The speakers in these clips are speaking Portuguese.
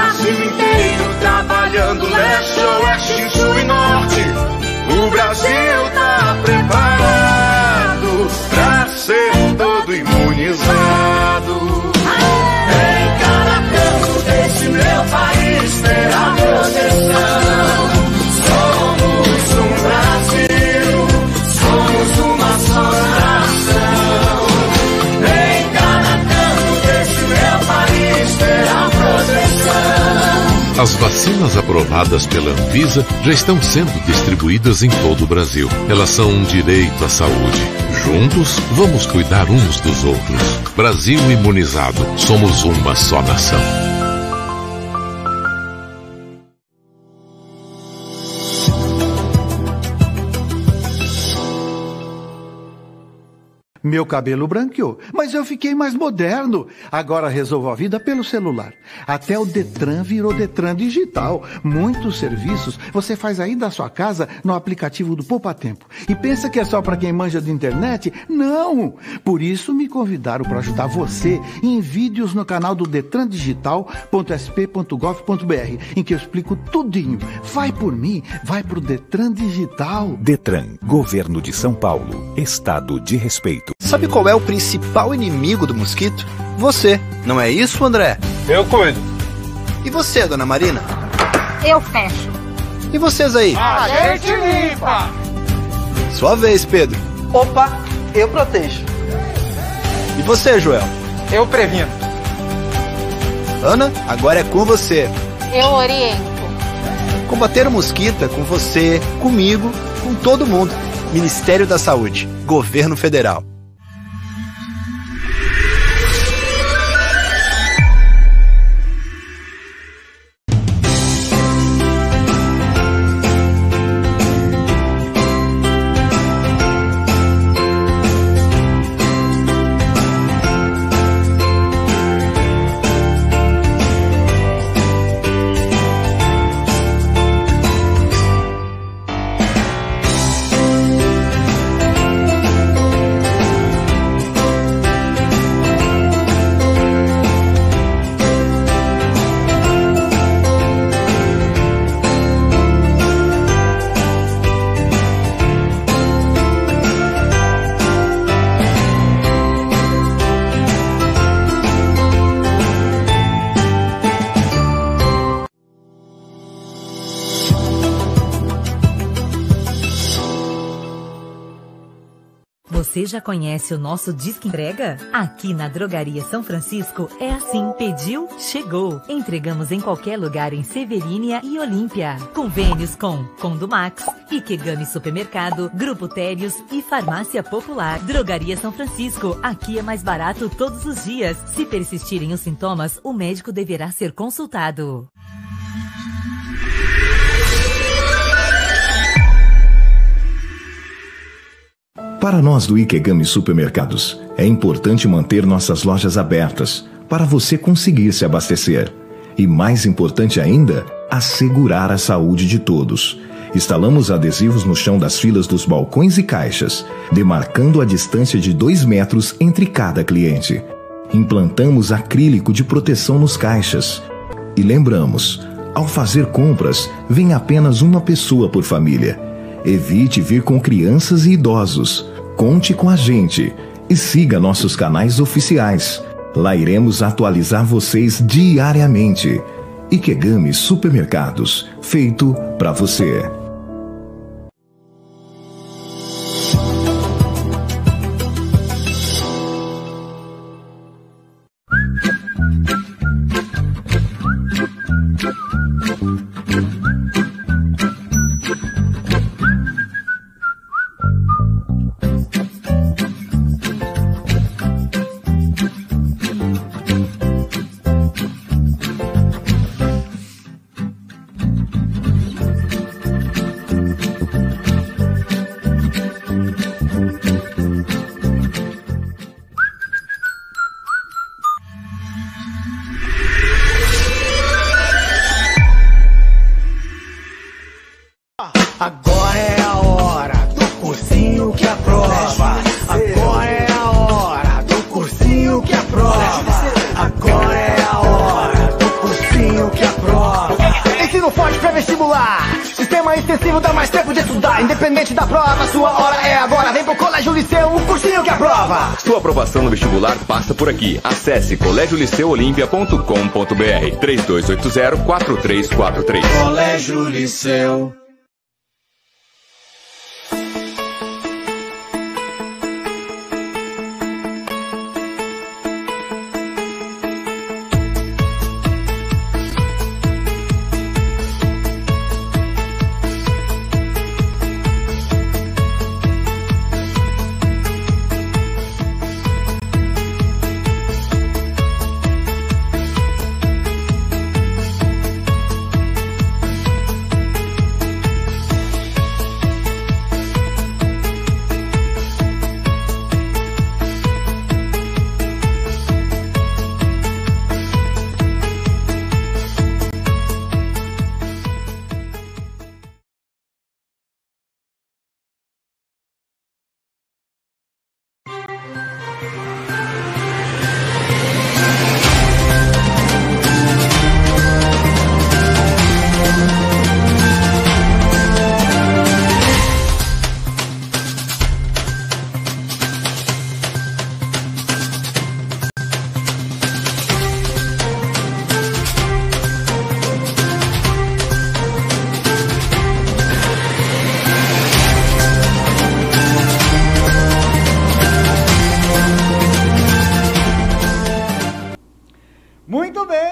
Brasil inteiro trabalhando, leste, oeste, sul e norte. O Brasil tá preparado pra ser todo imunizado. Em cada canto desse meu país terá proteção. Somos um Brasil, somos uma só nação. Em cada canto desse meu país terá proteção. As vacinas aprovadas pela Anvisa já estão sendo distribuídas em todo o Brasil. Elas são um direito à saúde. Juntos, vamos cuidar uns dos outros. Brasil imunizado. Somos uma só nação. Meu cabelo branqueou, mas eu fiquei mais moderno. Agora resolvo a vida pelo celular. Até o Detran virou Detran Digital. Muitos serviços você faz aí da sua casa no aplicativo do Poupa Tempo. E pensa que é só para quem manja de internet? Não! Por isso me convidaram para ajudar você em vídeos no canal do detran.sp.gov.br, em que eu explico tudinho. Vai por mim, vai pro Detran Digital. Detran, Governo de São Paulo, Estado de respeito. Sabe qual é o principal inimigo do mosquito? Você, não é isso, André? Eu cuido. E você, dona Marina? Eu fecho. E vocês aí? A gente limpa. Sua vez, Pedro. Opa, eu protejo. E você, Joel? Eu previno. Ana, agora é com você. Eu oriento. Combater o mosquito é com você, comigo, com todo mundo. Ministério da Saúde, Governo Federal. Você já conhece o nosso Disque Entrega? Aqui na Drogaria São Francisco é assim. Pediu, chegou. Entregamos em qualquer lugar em Severínia e Olímpia. Convênios com Condumax, Ikegami Supermercado, Grupo Térios e Farmácia Popular. Drogaria São Francisco. Aqui é mais barato todos os dias. Se persistirem os sintomas, o médico deverá ser consultado. Para nós do Ikegami Supermercados, é importante manter nossas lojas abertas para você conseguir se abastecer. E mais importante ainda, assegurar a saúde de todos. Instalamos adesivos no chão das filas dos balcões e caixas, demarcando a distância de 2 metros entre cada cliente. Implantamos acrílico de proteção nos caixas. E lembramos, ao fazer compras, vem apenas uma pessoa por família. Evite vir com crianças e idosos. Conte com a gente e siga nossos canais oficiais. Lá iremos atualizar vocês diariamente. Ikegami Supermercados, feito para você. Agora é a hora do cursinho que aprova. Agora é a hora do cursinho que aprova. Agora é a hora do cursinho que aprova. intensivo dá mais tempo de estudar. Independente da prova, sua hora é agora. Vem pro Colégio Liceu, um cursinho que aprova. Sua aprovação no vestibular passa por aqui. Acesse colégioliceuolimpia.com.br 3280-4343. Colégio Liceu.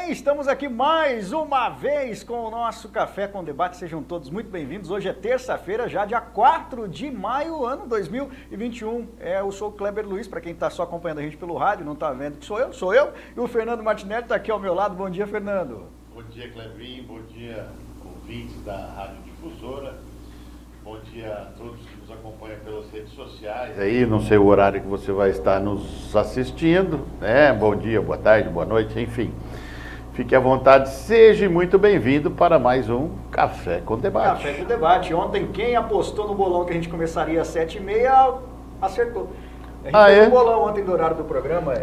Estamos aqui mais uma vez com o nosso Café com Debate. Sejam todos muito bem-vindos. Hoje é terça-feira, já dia 4 de maio, ano 2021. Eu sou o Kleber Luiz, para quem está só acompanhando a gente pelo rádio, não está vendo que sou eu. E o Fernando Martinelli está aqui ao meu lado. Bom dia, Fernando. Bom dia, Clebinho. Bom dia, ouvintes da Rádio Difusora. Bom dia a todos que nos acompanham pelas redes sociais. Aí, não sei o horário que você vai estar nos assistindo, né? Bom dia, boa tarde, boa noite, enfim. Fique à vontade, seja muito bem-vindo para mais um Café com Debate. Café com Debate. Ontem, quem apostou no bolão que a gente começaria às 7h30, acertou. A gente fez um bolão ontem do horário do programa.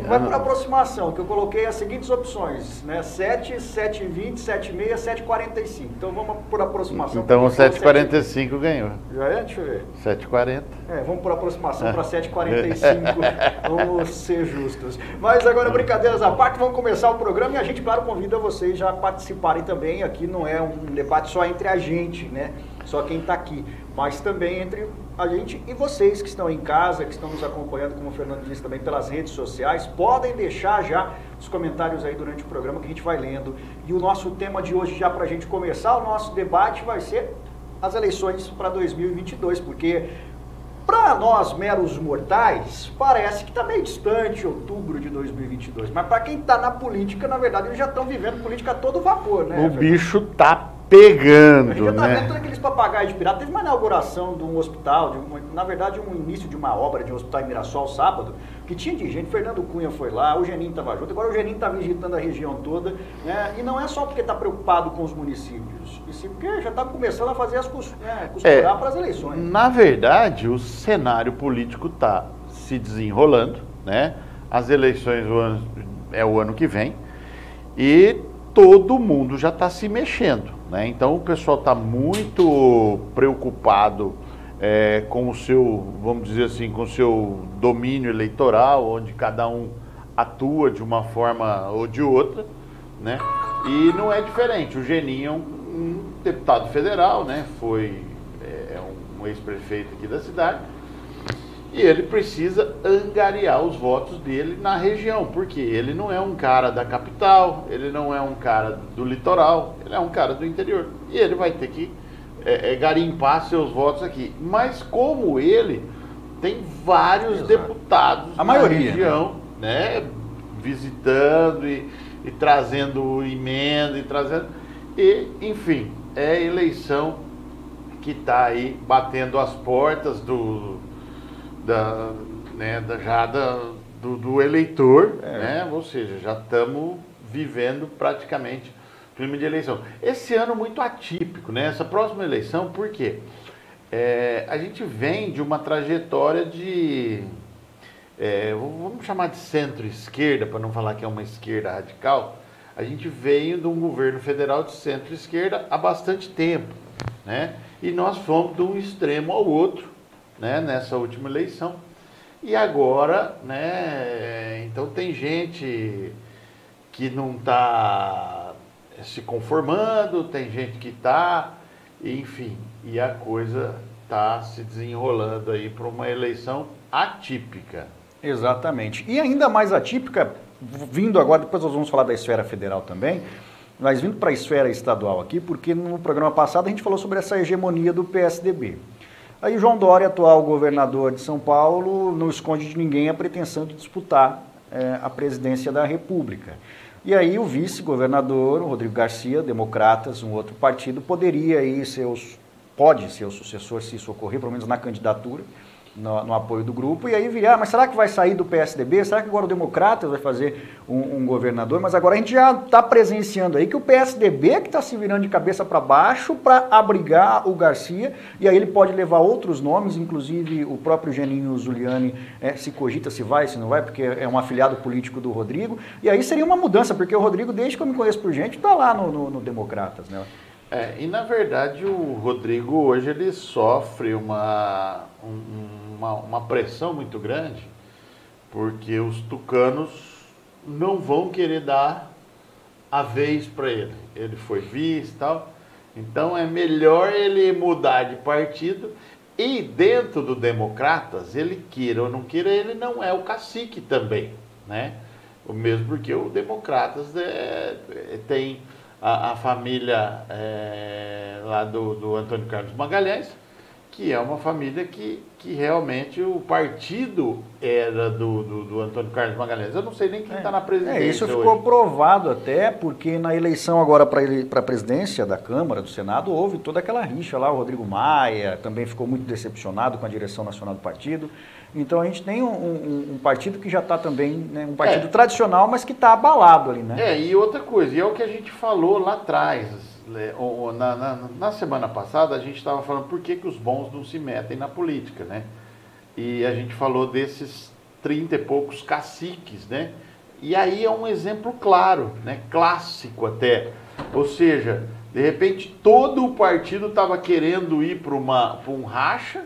Vai por aproximação, que eu coloquei as seguintes opções, né? 7, 7h20, 7h30, 7h45. Então vamos por aproximação. Então o 7h45 ganhou. Já é? Deixa eu ver. 7h40. Vamos por aproximação para 7h45. Vamos ser justos. Mas agora, brincadeiras à parte, vamos começar o programa e a gente, claro, convida vocês já a participarem também. Aqui não é um debate só entre a gente, né? Só quem está aqui, mas também entre a gente e vocês que estão em casa, que estão nos acompanhando, como o Fernando disse, também pelas redes sociais. Podem deixar já os comentários aí durante o programa que a gente vai lendo. E o nosso tema de hoje, já para a gente começar, o nosso debate vai ser as eleições para 2022, porque para nós meros mortais, parece que está meio distante outubro de 2022, mas para quem está na política, na verdade, eles já estão vivendo política a todo vapor, né? O bicho tá pegando, a gente já tá né? vendo todos aqueles papagaios de pirata. Teve uma inauguração de um hospital, na verdade um início de uma obra de um hospital em Mirassol sábado, que tinha de gente. Fernando Cunha foi lá, o Geninho estava junto, agora o Geninho está visitando a região toda, né? E não é só porque está preocupado com os municípios, e sim porque já está começando a fazer as costurar para as eleições. Na verdade, o cenário político está se desenrolando, né? As eleições é o ano que vem e todo mundo já está se mexendo, né? Então o pessoal está muito preocupado com o seu, vamos dizer assim, com o seu domínio eleitoral, onde cada um atua de uma forma ou de outra, né? E não é diferente. O Geninho é um deputado federal, né? Foi um ex-prefeito aqui da cidade. E ele precisa angariar os votos dele na região, porque ele não é um cara da capital, ele não é um cara do litoral, ele é um cara do interior. E ele vai ter que garimpar seus votos aqui. Mas como ele, tem vários deputados na região, né, visitando e trazendo emenda e, enfim, é a eleição que está aí batendo as portas do eleitor, né? Ou seja, já estamos vivendo praticamente o clima de eleição. Esse ano muito atípico, né? Essa próxima eleição, por quê? A gente vem de uma trajetória de, vamos chamar de centro-esquerda, para não falar que é uma esquerda radical. a gente veio de um governo federal de centro-esquerda há bastante tempo, né? E nós fomos de um extremo ao outro, né, nessa última eleição. E agora, né, então tem gente que não está se conformando, tem gente que está, enfim, e a coisa está se desenrolando aí para uma eleição atípica. Exatamente. E ainda mais atípica, vindo agora, depois nós vamos falar da esfera federal também, mas vindo para a esfera estadual aqui, porque no programa passado a gente falou sobre essa hegemonia do PSDB. Aí João Dória, atual governador de São Paulo, não esconde de ninguém a pretensão de disputar a presidência da República. E aí o vice-governador, Rodrigo Garcia, Democratas, um outro partido, poderia aí pode ser o sucessor se isso ocorrer, pelo menos na candidatura, no apoio do grupo, e aí virar, mas será que vai sair do PSDB? Será que agora o Democratas vai fazer um governador? Mas agora a gente já está presenciando aí que o PSDB que está se virando de cabeça para baixo para abrigar o Garcia, e aí ele pode levar outros nomes, inclusive o próprio Geninho Zuliani se cogita se vai, se não vai, porque é um afiliado político do Rodrigo, e aí seria uma mudança, porque o Rodrigo, desde que eu me conheço por gente, está lá no Democratas, né? E na verdade o Rodrigo hoje ele sofre uma pressão muito grande, porque os tucanos não vão querer dar a vez para ele. Ele foi vice e tal, então é melhor ele mudar de partido, e dentro do Democratas, ele queira ou não queira, ele não é o cacique também, né? O mesmo porque o Democratas tem a família lá do Antônio Carlos Magalhães, que é uma família que realmente o partido era do Antônio Carlos Magalhães. Eu não sei nem quem está na presidência. Isso ficou provado até porque na eleição agora para a presidência da Câmara, do Senado, houve toda aquela rixa lá. O Rodrigo Maia também ficou muito decepcionado com a direção nacional do partido. Então a gente tem um partido que já está também, né, um partido tradicional, mas que está abalado ali, né? E outra coisa, e é o que a gente falou lá atrás, na semana passada a gente estava falando por que os bons não se metem na política, né? E a gente falou desses 30 e poucos caciques, né? E aí é um exemplo claro, né? Clássico até. Ou seja, de repente todo o partido estava querendo ir para um racha,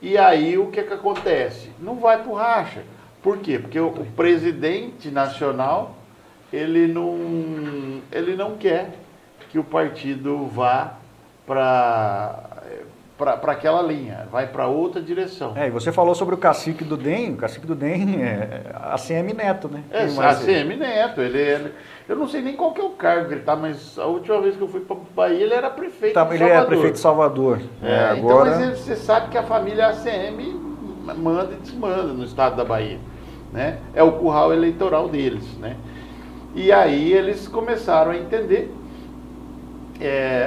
e aí o que acontece? Não vai para o racha. Por quê? Porque o presidente nacional ele não quer que o partido vá para aquela linha, vai para outra direção. E você falou sobre o cacique do DEM é ACM Neto, né? ACM Neto, eu não sei nem qual que é o cargo que ele está, mas a última vez que eu fui para Bahia ele era prefeito de Salvador. Ele é prefeito de Salvador. Agora... Então, mas você sabe que a família ACM manda e desmanda no estado da Bahia, né? É o curral eleitoral deles, né? E aí eles começaram a entender.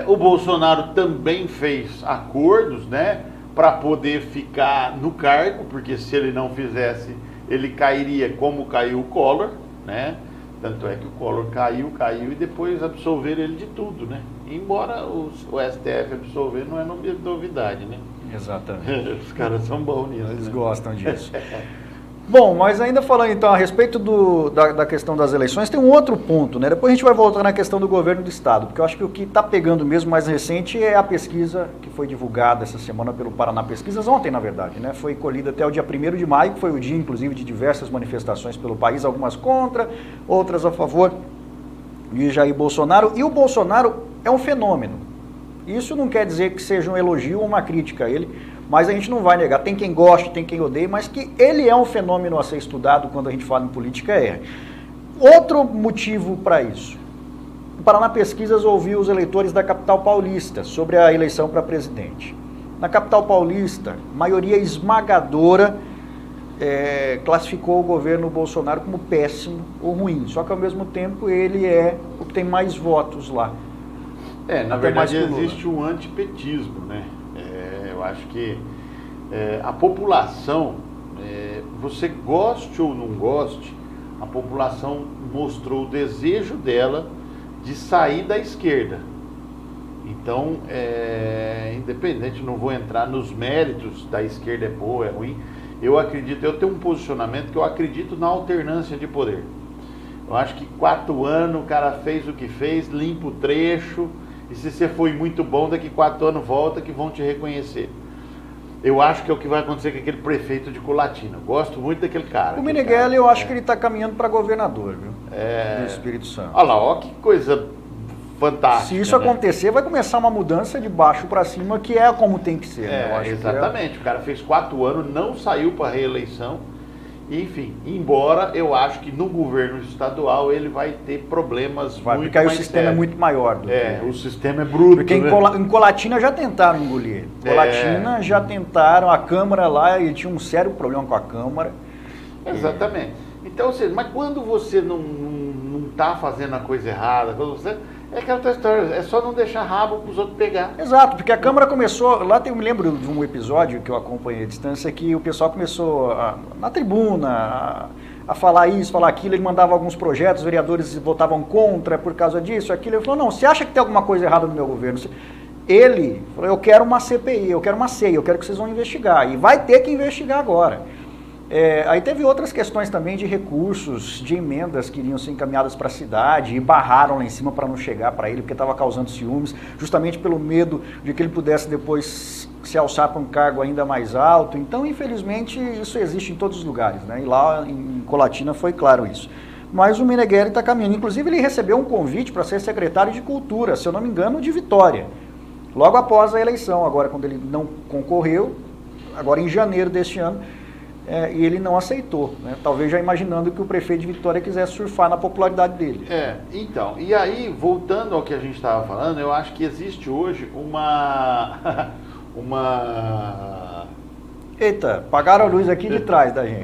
O Bolsonaro também fez acordos, né, para poder ficar no cargo, porque se ele não fizesse, ele cairia como caiu o Collor, né? Tanto é que o Collor caiu e depois absolveram ele de tudo, né? Embora o STF absolver não é novidade, né? Exatamente. Os caras são bons nisso. Eles gostam disso. Bom, mas ainda falando então a respeito da questão das eleições, tem um outro ponto, né? Depois a gente vai voltar na questão do governo do estado, porque eu acho que o que está pegando mesmo mais recente é a pesquisa que foi divulgada essa semana pelo Paraná Pesquisas, ontem na verdade, né? Foi colhida até o dia 1º de maio, que foi o dia inclusive de diversas manifestações pelo país, algumas contra, outras a favor de Jair Bolsonaro, e o Bolsonaro é um fenômeno. Isso não quer dizer que seja um elogio ou uma crítica a ele, mas a gente não vai negar, tem quem goste, tem quem odeie, mas que ele é um fenômeno a ser estudado quando a gente fala em política Outro motivo para isso, o Paraná Pesquisas ouviu os eleitores da capital paulista sobre a eleição para presidente. Na capital paulista, maioria esmagadora classificou o governo Bolsonaro como péssimo ou ruim, só que ao mesmo tempo ele é o que tem mais votos lá. Na verdade existe um antipetismo, né? Eu acho que a população, você goste ou não goste, a população mostrou o desejo dela de sair da esquerda. Então, independente, não vou entrar nos méritos da esquerda é boa, é ruim. Eu tenho um posicionamento que eu acredito na alternância de poder. Eu acho que 4 anos o cara fez o que fez, limpa o trecho, e se você foi muito bom, daqui 4 anos volta que vão te reconhecer. Eu acho que é o que vai acontecer com aquele prefeito de Colatina. Gosto muito daquele cara. O Meneghelli, eu acho que ele está caminhando para governador, viu? Do Espírito Santo. Olha lá, ó que coisa fantástica. Se isso acontecer, vai começar uma mudança de baixo para cima, que é como tem que ser. Né? Eu acho exatamente. O cara fez 4 anos, não saiu para reeleição. Enfim, embora eu acho que no governo estadual ele vai ter problemas muito porque aí o sistema é muito maior. O sistema é bruto. Porque em Colatina já tentaram engolir. Colatina já tentaram, a Câmara lá, ele tinha um sério problema com a Câmara. Exatamente. Então, mas quando você não está fazendo a coisa errada, quando você... É aquela tua história, é só não deixar rabo para os outros pegar. Exato, porque a Câmara começou, eu me lembro de um episódio que eu acompanhei à distância, que o pessoal começou na tribuna a falar isso, falar aquilo, ele mandava alguns projetos, os vereadores votavam contra por causa disso, aquilo, ele falou, não, você acha que tem alguma coisa errada no meu governo? Ele falou, eu quero uma CPI, eu quero uma CEI, eu quero que vocês vão investigar, e vai ter que investigar agora. Aí teve outras questões também de recursos, de emendas que iriam ser encaminhadas para a cidade e barraram lá em cima para não chegar para ele, porque estava causando ciúmes, justamente pelo medo de que ele pudesse depois se alçar para um cargo ainda mais alto. Então, infelizmente, isso existe em todos os lugares, né? E lá em Colatina foi claro isso. Mas o Meneghelli está caminhando. Inclusive, ele recebeu um convite para ser secretário de Cultura, se eu não me engano, de Vitória, logo após a eleição, agora quando ele não concorreu, agora em janeiro deste ano. E ele não aceitou, né? Talvez já imaginando que o prefeito de Vitória quisesse surfar na popularidade dele. Então, e aí, voltando ao que a gente estava falando, eu acho que existe hoje uma... Eita, pagaram a luz aqui de trás da gente.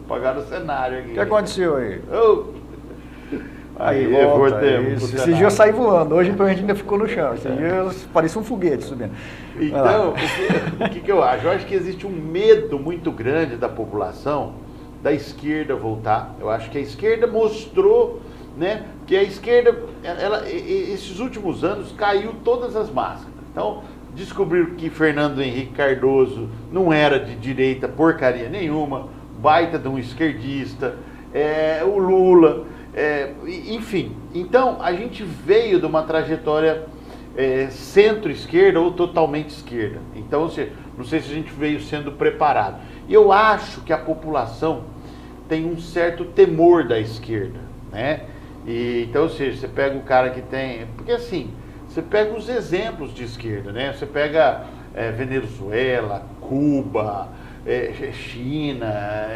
Pagaram o cenário aqui. O que aconteceu aí? Aí, esse dia eu saí voando, hoje a gente ainda ficou no chão, esse dia parecia um foguete subindo. Então, o que eu acho? Eu acho que existe um medo muito grande da população da esquerda voltar. Eu acho que a esquerda mostrou, né, que a esquerda, esses últimos anos, caiu todas as máscaras. Então, descobriram que Fernando Henrique Cardoso não era de direita porcaria nenhuma, baita de um esquerdista, o Lula... enfim, então a gente veio de uma trajetória centro-esquerda ou totalmente esquerda. Então, não sei se a gente veio sendo preparado. E eu acho que a população tem um certo temor da esquerda, né? Então, ou seja, você pega o cara que tem... Porque assim, você pega os exemplos de esquerda, né? Você pega Venezuela, Cuba, China...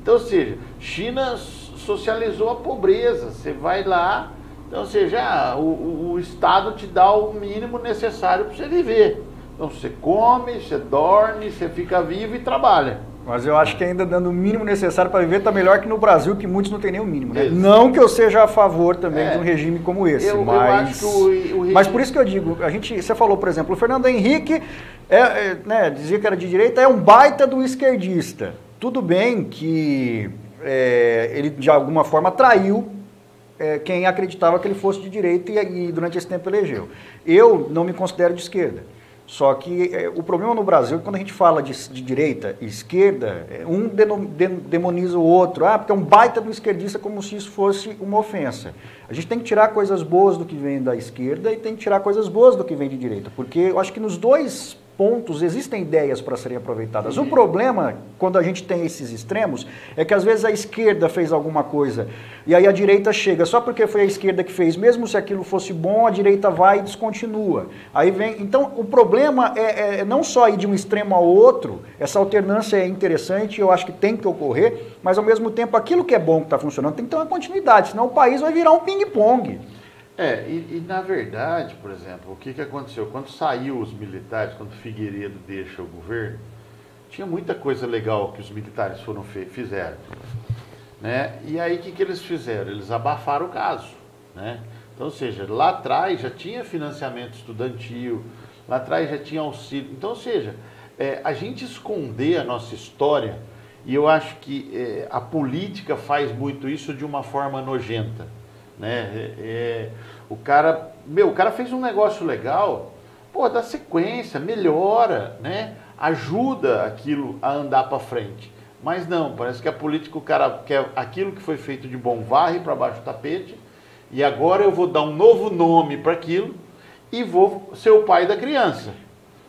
Então, ou seja, China socializou a pobreza, você vai lá, então, ou seja, o Estado te dá o mínimo necessário para você viver. Então, você come, você dorme, você fica vivo e trabalha. Mas eu acho que ainda dando o mínimo necessário para viver está melhor que no Brasil, que muitos não têm nem o mínimo. Né? Não que eu seja a favor também de um regime como esse, eu acho que o regime... Mas por isso que eu digo, você falou, por exemplo, o Fernando Henrique né, dizia que era de direita, é um baita do esquerdista. Tudo bem que ele, de alguma forma, traiu quem acreditava que ele fosse de direita e durante esse tempo elegeu. Eu não me considero de esquerda. Só que o problema no Brasil é que quando a gente fala de direita e esquerda, um demoniza o outro. Porque é um baita do esquerdista, como se isso fosse uma ofensa. A gente tem que tirar coisas boas do que vem da esquerda e tem que tirar coisas boas do que vem de direita. Porque eu acho que nos dois pontos existem ideias para serem aproveitadas. O problema, quando a gente tem esses extremos, é que às vezes a esquerda fez alguma coisa e aí a direita chega, só porque foi a esquerda que fez, mesmo se aquilo fosse bom, a direita vai e descontinua. Aí vem, então o problema é não só ir de um extremo ao outro, essa alternância é interessante, eu acho que tem que ocorrer, mas ao mesmo tempo aquilo que é bom que está funcionando tem que ter uma continuidade, senão o país vai virar um ping-pong. E na verdade, por exemplo, o que aconteceu? Quando saiu os militares, quando Figueiredo deixa o governo, tinha muita coisa legal que os militares fizeram. Né? E aí o que eles fizeram? Eles abafaram o caso. Né? Então, ou seja, lá atrás já tinha financiamento estudantil, lá atrás já tinha auxílio. Então, ou seja, a gente esconder a nossa história, e eu acho que a política faz muito isso de uma forma nojenta. Né? O cara fez um negócio legal, dá sequência, melhora, né? Ajuda aquilo a andar para frente. Mas não, parece que a política, o cara quer aquilo que foi feito de bom, varre para baixo do tapete, e agora eu vou dar um novo nome para aquilo e vou ser o pai da criança,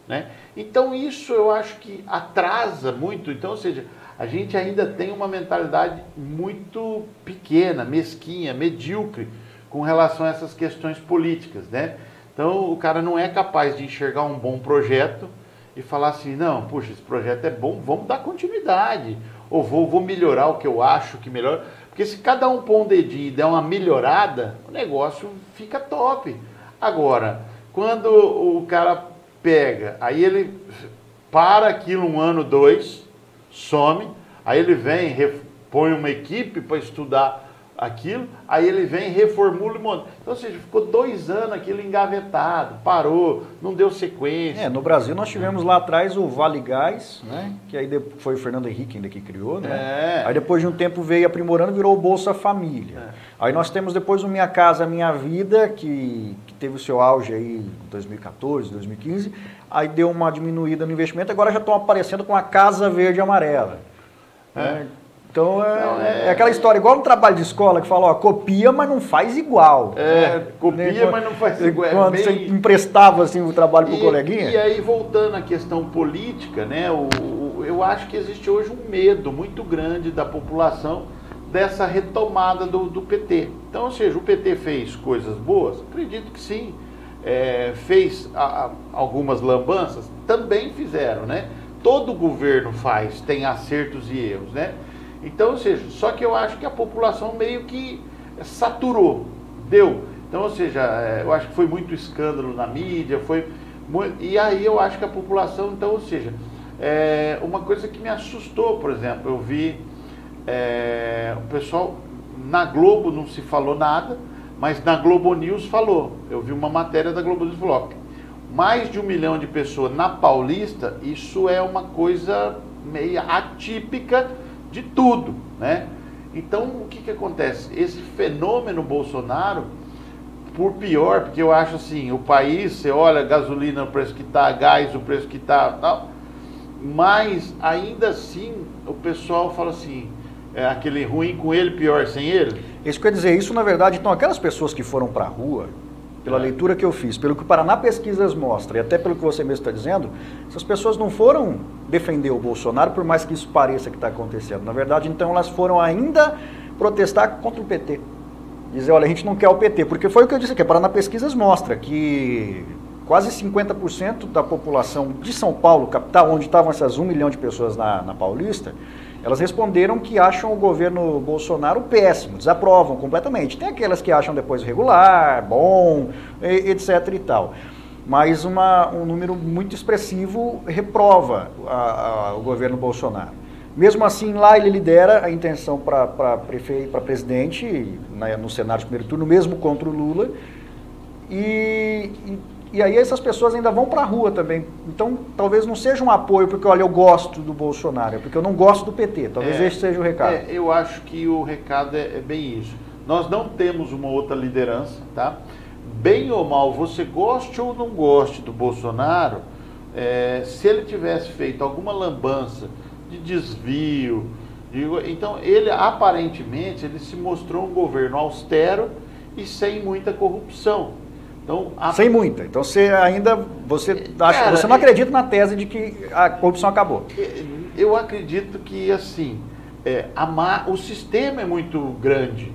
né? Então isso eu acho que atrasa muito. Então, ou seja, a gente ainda tem uma mentalidade muito pequena, mesquinha, medíocre com relação a essas questões políticas, né? Então o cara não é capaz de enxergar um bom projeto e falar assim, não, puxa, esse projeto é bom, vamos dar continuidade, ou vou melhorar o que eu acho que melhora, porque se cada um pôr um dedinho e der uma melhorada, o negócio fica top. Agora, quando o cara pega, aí ele para aquilo 1 ano, 2, some, aí ele vem, põe uma equipe para estudar aquilo, aí ele vem, reformula e monta. Então, ou seja, ficou 2 anos aquilo engavetado, parou, não deu sequência. No Brasil nós tivemos lá atrás o Vale Gás, né? Que aí foi o Fernando Henrique ainda que criou, né? Aí depois de um tempo veio aprimorando, virou o Bolsa Família. Aí nós temos depois o Minha Casa Minha Vida, que teve o seu auge aí em 2014, 2015, aí deu uma diminuída no investimento, agora já estão aparecendo com a Casa Verde e Amarela. Então é aquela história, igual no trabalho de escola, que fala, ó, copia, mas não faz igual. Copia, mas não faz igual. Quando você emprestava assim, o trabalho para o coleguinha. E aí, voltando à questão política, né, eu acho que existe hoje um medo muito grande da população dessa retomada do PT. Então, ou seja, o PT fez coisas boas? Acredito que sim. Fez algumas lambanças? Também fizeram, né? Todo governo faz, tem acertos e erros, né? Então, ou seja, só que eu acho que a população meio que saturou, deu. Então, ou seja, eu acho que foi muito escândalo na mídia, e aí eu acho que a população, então, ou seja, uma coisa que me assustou, por exemplo, eu vi o pessoal, na Globo não se falou nada, mas na Globo News falou. Eu vi uma matéria da Globo News que falou, mais de 1 milhão de pessoas na Paulista, isso é uma coisa meio atípica de tudo, né? Então, o que acontece? Esse fenômeno Bolsonaro, por pior, porque eu acho assim, o país, você olha, gasolina, o preço que está, gás, o preço que está, tal, mas ainda assim, o pessoal fala assim, aquele ruim com ele, pior sem ele. Isso quer dizer, isso na verdade, então aquelas pessoas que foram para a rua, pela leitura que eu fiz, pelo que o Paraná Pesquisas mostra, e até pelo que você mesmo está dizendo, essas pessoas não foram defender o Bolsonaro, por mais que isso pareça que está acontecendo. Na verdade, então, elas foram ainda protestar contra o PT. Dizer, olha, a gente não quer o PT, porque foi o que eu disse aqui, a Paraná Pesquisas mostra que quase 50% da população de São Paulo, capital, onde estavam essas 1 milhão de pessoas na Paulista, elas responderam que acham o governo Bolsonaro péssimo, desaprovam completamente. Tem aquelas que acham depois regular, bom, etc e tal. Mas um número muito expressivo reprova o governo Bolsonaro. Mesmo assim, lá ele lidera a intenção para presidente, no Senado de primeiro turno, mesmo contra o Lula. E aí essas pessoas ainda vão para a rua também. Então, talvez não seja um apoio porque, olha, eu gosto do Bolsonaro, é porque eu não gosto do PT. Talvez esse seja o recado. Eu acho que o recado é bem isso. Nós não temos uma outra liderança, tá? Bem ou mal, você goste ou não goste do Bolsonaro, se ele tivesse feito alguma lambança de desvio, então ele aparentemente ele se mostrou um governo austero e sem muita corrupção. Então, sem muita. Então você não acredita na tese de que a corrupção acabou? Eu acredito que assim, o sistema é muito grande.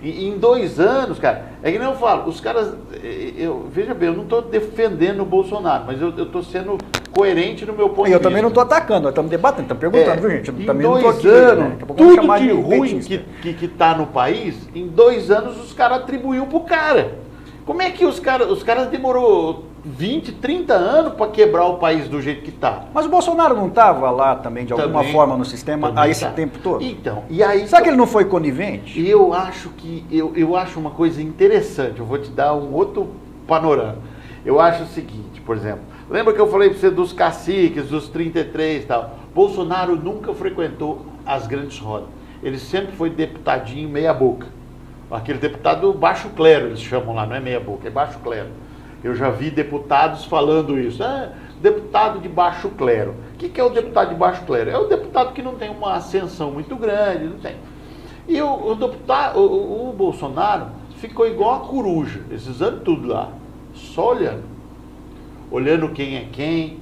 E em 2 anos, cara, é que nem eu falo, os caras, veja bem, eu não estou defendendo o Bolsonaro, mas eu estou sendo coerente no meu ponto de vista. Eu também não estou atacando, nós estamos debatendo, estamos perguntando, viu, gente? Eu em também 2 não tô aqui, anos, né? tudo de ruim que está no país, em 2 anos os caras atribuíram pro cara. Como é que os caras demorou 20, 30 anos para quebrar o país do jeito que está? Mas o Bolsonaro não estava lá também, de alguma forma, no sistema há esse tempo todo? Então, e aí... Será que ele não foi conivente? E eu acho que... Eu acho uma coisa interessante, eu vou te dar um outro panorama. Eu acho o seguinte, por exemplo, lembra que eu falei para você dos caciques, dos 33 e tal? Bolsonaro nunca frequentou as grandes rodas. Ele sempre foi deputadinho meia boca. Aquele deputado baixo clero, eles chamam lá, não é meia boca, é baixo clero. Eu já vi deputados falando isso. deputado de baixo clero. O que é o deputado de baixo clero? É o deputado que não tem uma ascensão muito grande, não tem. E o Bolsonaro ficou igual a coruja, esses anos tudo lá, só olhando. Olhando quem é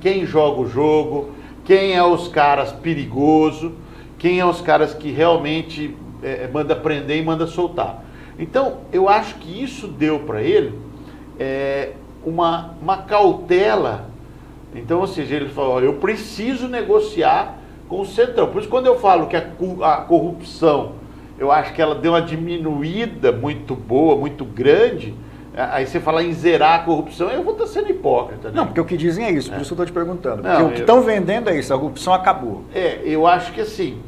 quem joga o jogo, quem é os caras perigosos, quem é os caras que realmente manda prender e manda soltar. Então, eu acho que isso deu para ele uma cautela. Então, ou seja, ele falou, eu preciso negociar com o Centrão. Por isso, quando eu falo que a corrupção, eu acho que ela deu uma diminuída muito boa, muito grande, aí você fala em zerar a corrupção, eu vou estar sendo hipócrita. Né? Não, porque o que dizem é isso, por isso eu estou te perguntando. Porque o que estão vendendo é isso, a corrupção acabou. Eu acho que assim,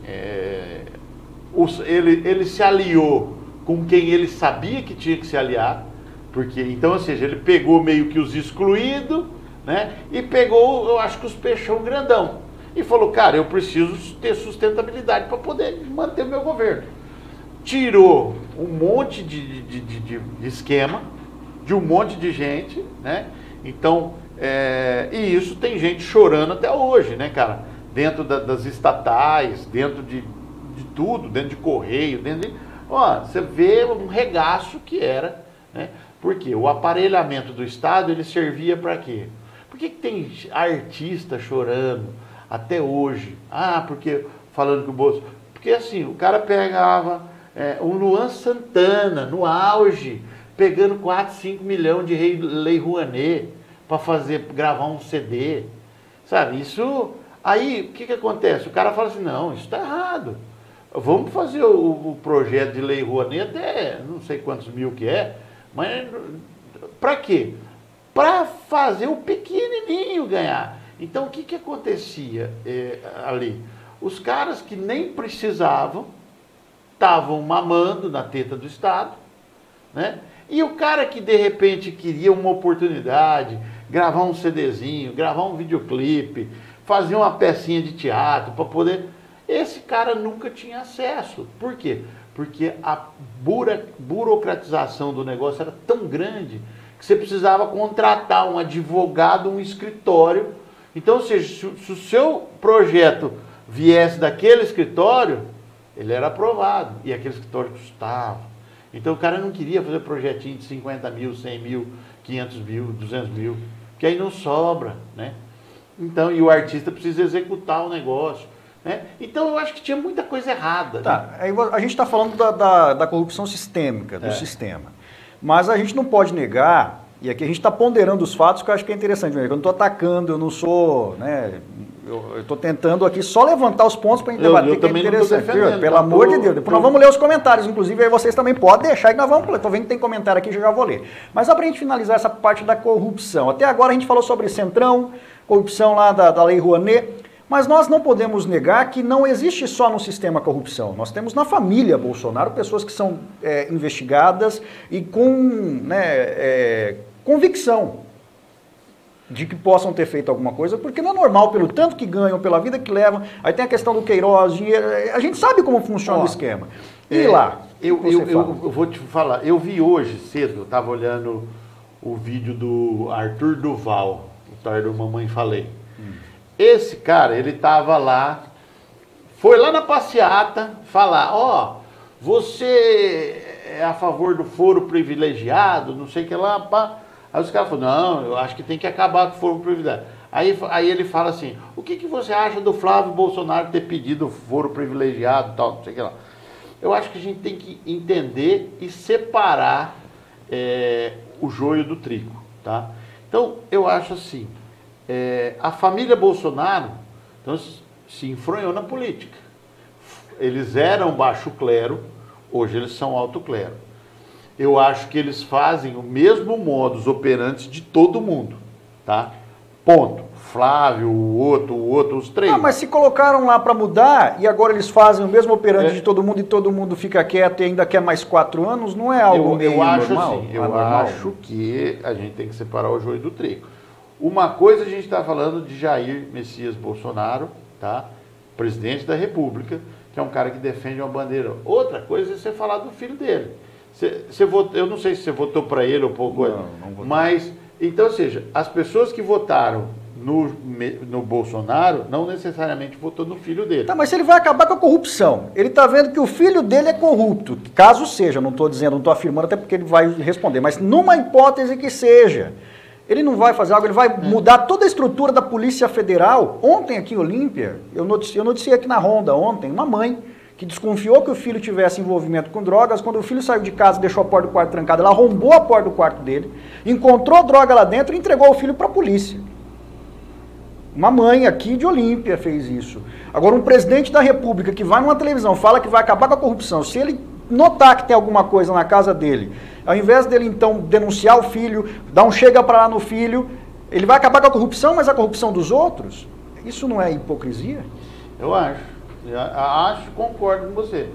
ele se aliou com quem ele sabia que tinha que se aliar, porque, então, ou seja, ele pegou meio que os excluídos, né? E pegou, eu acho que os peixão grandão. E falou, cara, eu preciso ter sustentabilidade para poder manter o meu governo. Tirou um monte de esquema, de um monte de gente, né? Então, e isso tem gente chorando até hoje, né, cara? Dentro das estatais, dentro de tudo, dentro de correio, você vê um regaço que era, né? Porque o aparelhamento do Estado, ele servia para quê? Por que tem artista chorando até hoje? Porque falando que o Bolsonaro... Porque assim, o cara pegava um Luan Santana no auge, pegando 4, 5 milhões de Lei Rouanet para gravar um CD. Sabe, isso... Aí, o que acontece? O cara fala assim, não, isso está errado. Vamos fazer o projeto de Lei Rouanet até não sei quantos mil que é, mas para quê? Para fazer o pequenininho ganhar. Então, o que acontecia ali? Os caras que nem precisavam estavam mamando na teta do Estado, né? E o cara que, de repente, queria uma oportunidade, gravar um CDzinho, gravar um videoclipe, fazer uma pecinha de teatro para poder... Esse cara nunca tinha acesso. Por quê? Porque a burocratização do negócio era tão grande que você precisava contratar um advogado, um escritório. Então, ou seja, se o seu projeto viesse daquele escritório, ele era aprovado. E aquele escritório custava. Então, o cara não queria fazer projetinho de 50 mil, 100 mil, 500 mil, 200 mil, que aí não sobra, né? Então, e o artista precisa executar o negócio. Né? Então eu acho que tinha muita coisa errada. Tá, né? A gente está falando da corrupção sistêmica, do sistema. Mas a gente não pode negar, e aqui a gente está ponderando os fatos, que eu acho que é interessante. Eu não estou atacando, eu não sou... Né, eu estou tentando aqui só levantar os pontos para a gente debater, que é interessante. Pelo amor de Deus. Depois nós vamos ler os comentários, inclusive aí vocês também podem deixar que nós vamos ler. Estou vendo que tem comentário aqui, já vou ler. Mas só para a gente finalizar essa parte da corrupção. Até agora a gente falou sobre Centrão, corrupção lá da Lei Rouanet. Mas nós não podemos negar que não existe só no sistema corrupção. Nós temos na família Bolsonaro pessoas que são investigadas e com convicção de que possam ter feito alguma coisa, porque não é normal pelo tanto que ganham, pela vida que levam. Aí tem a questão do Queiroz, dinheiro, a gente sabe como funciona o esquema. E lá? Eu vou te falar, eu vi hoje cedo, eu estava olhando o vídeo do Arthur Duval, o tal do Mamãe Falei. Esse cara, ele estava lá, foi lá na passeata falar, você é a favor do foro privilegiado, não sei o que lá, pá. Aí os caras falaram, não, eu acho que tem que acabar com o foro privilegiado. Aí ele fala assim, o que você acha do Flávio Bolsonaro ter pedido foro privilegiado e tal, não sei o que lá. Eu acho que a gente tem que entender e separar o joio do trigo, tá? Então, eu acho assim, a família Bolsonaro então, se enfronhou na política. Eles eram baixo clero, hoje eles são alto clero. Eu acho que eles fazem o mesmo modus operandi de todo mundo, tá? Ponto. Flávio, o outro, os três. Mas se colocaram lá para mudar e agora eles fazem o mesmo operante de todo mundo e todo mundo fica quieto e ainda quer mais 4 anos, não é algo meio normal? Assim, eu acho que a gente tem que separar o joio do trigo. Uma coisa a gente está falando de Jair Messias Bolsonaro, tá? Presidente da República, que é um cara que defende uma bandeira. Outra coisa é você falar do filho dele. Você votou, eu não sei se você votou para ele ou pouco, mas então, ou seja, as pessoas que votaram no Bolsonaro não necessariamente votou no filho dele. Tá, mas se ele vai acabar com a corrupção, ele está vendo que o filho dele é corrupto, caso seja, não estou dizendo, não estou afirmando, até porque ele vai responder, mas numa hipótese que seja, ele não vai fazer algo, ele vai mudar toda a estrutura da Polícia Federal. Ontem aqui em Olímpia, eu noticiei aqui na Ronda ontem, uma mãe que desconfiou que o filho tivesse envolvimento com drogas, quando o filho saiu de casa, deixou a porta do quarto trancada, ela arrombou a porta do quarto dele, encontrou droga lá dentro e entregou o filho para a polícia. Uma mãe aqui de Olímpia fez isso. Agora, um presidente da República que vai numa televisão, fala que vai acabar com a corrupção, se ele notar que tem alguma coisa na casa dele, ao invés dele então denunciar o filho, dar um chega para lá no filho, ele vai acabar com a corrupção, mas a corrupção dos outros? Isso não é hipocrisia? Eu acho, concordo com você.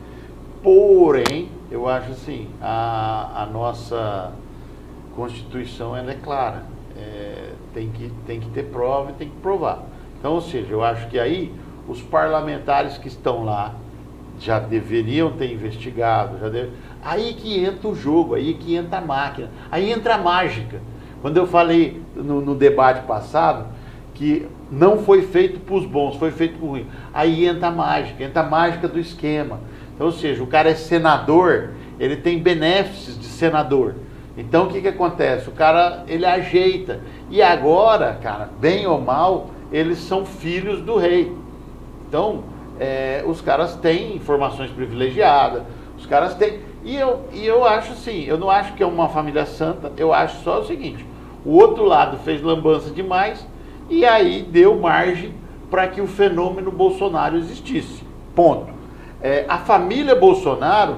Porém, eu acho assim, a nossa Constituição ela é clara. Tem que ter prova e tem que provar. Então, ou seja, eu acho que aí os parlamentares que estão lá já deveriam ter investigado, aí que entra o jogo, aí que entra a máquina, aí entra a mágica. Quando eu falei no debate passado que não foi feito para os bons, foi feito para os ruins, aí entra a mágica do esquema. Então, ou seja, o cara é senador, ele tem benefícios de senador. Então, o que acontece? O cara, ele ajeita. E agora, cara, bem ou mal, eles são filhos do rei. Então, os caras têm informações privilegiadas, os caras têm... E eu acho assim, eu não acho que é uma família santa, eu acho só o seguinte, o outro lado fez lambança demais e aí deu margem para que o fenômeno Bolsonaro existisse. Ponto. A família Bolsonaro,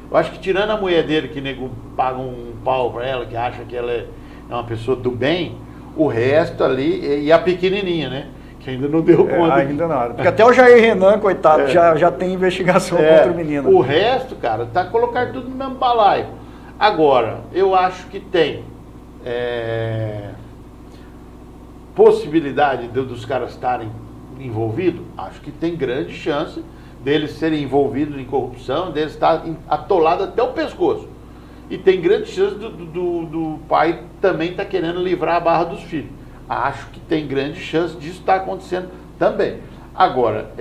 eu acho que tirando a mulher dele, que nego paga um pau para ela, que acha que ela é uma pessoa do bem, o resto ali, e a pequenininha, né? Que ainda não deu conta. Ainda não. Porque até o Jair Renan, coitado, já tem investigação contra o menino. O resto, cara, tá colocando tudo no mesmo balaio. Agora, eu acho que tem possibilidade dos caras estarem envolvidos. Acho que tem grande chance deles serem envolvidos em corrupção, deles estarem atolados até o pescoço. E tem grande chance do pai também estar querendo livrar a barra dos filhos. Acho que tem grande chance disso estar acontecendo também. Agora,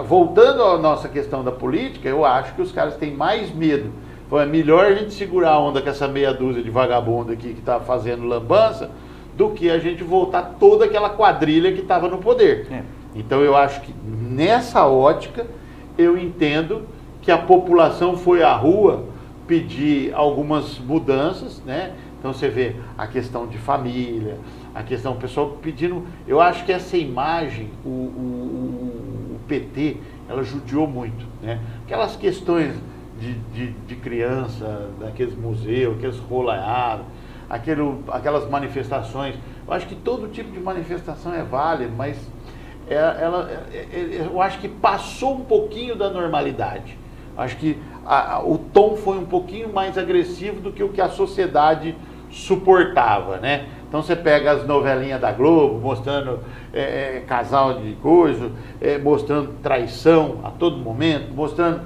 voltando à nossa questão da política, eu acho que os caras têm mais medo. Então é melhor a gente segurar a onda com essa meia dúzia de vagabundo aqui que está fazendo lambança, do que a gente voltar toda aquela quadrilha que estava no poder. Então eu acho que nessa ótica eu entendo que a população foi à rua pedir algumas mudanças, né? Então você vê a questão de família, a questão do pessoal pedindo. Eu acho que essa imagem, o PT, ela judiou muito, né? Aquelas questões de criança, daqueles museus, aqueles rolaiados, aquelas manifestações. Eu acho que todo tipo de manifestação é válida, mas eu acho que passou um pouquinho da normalidade. Acho que o tom foi um pouquinho mais agressivo do que o que a sociedade suportava, né? Então você pega as novelinhas da Globo, mostrando casal de coisa, mostrando traição a todo momento, mostrando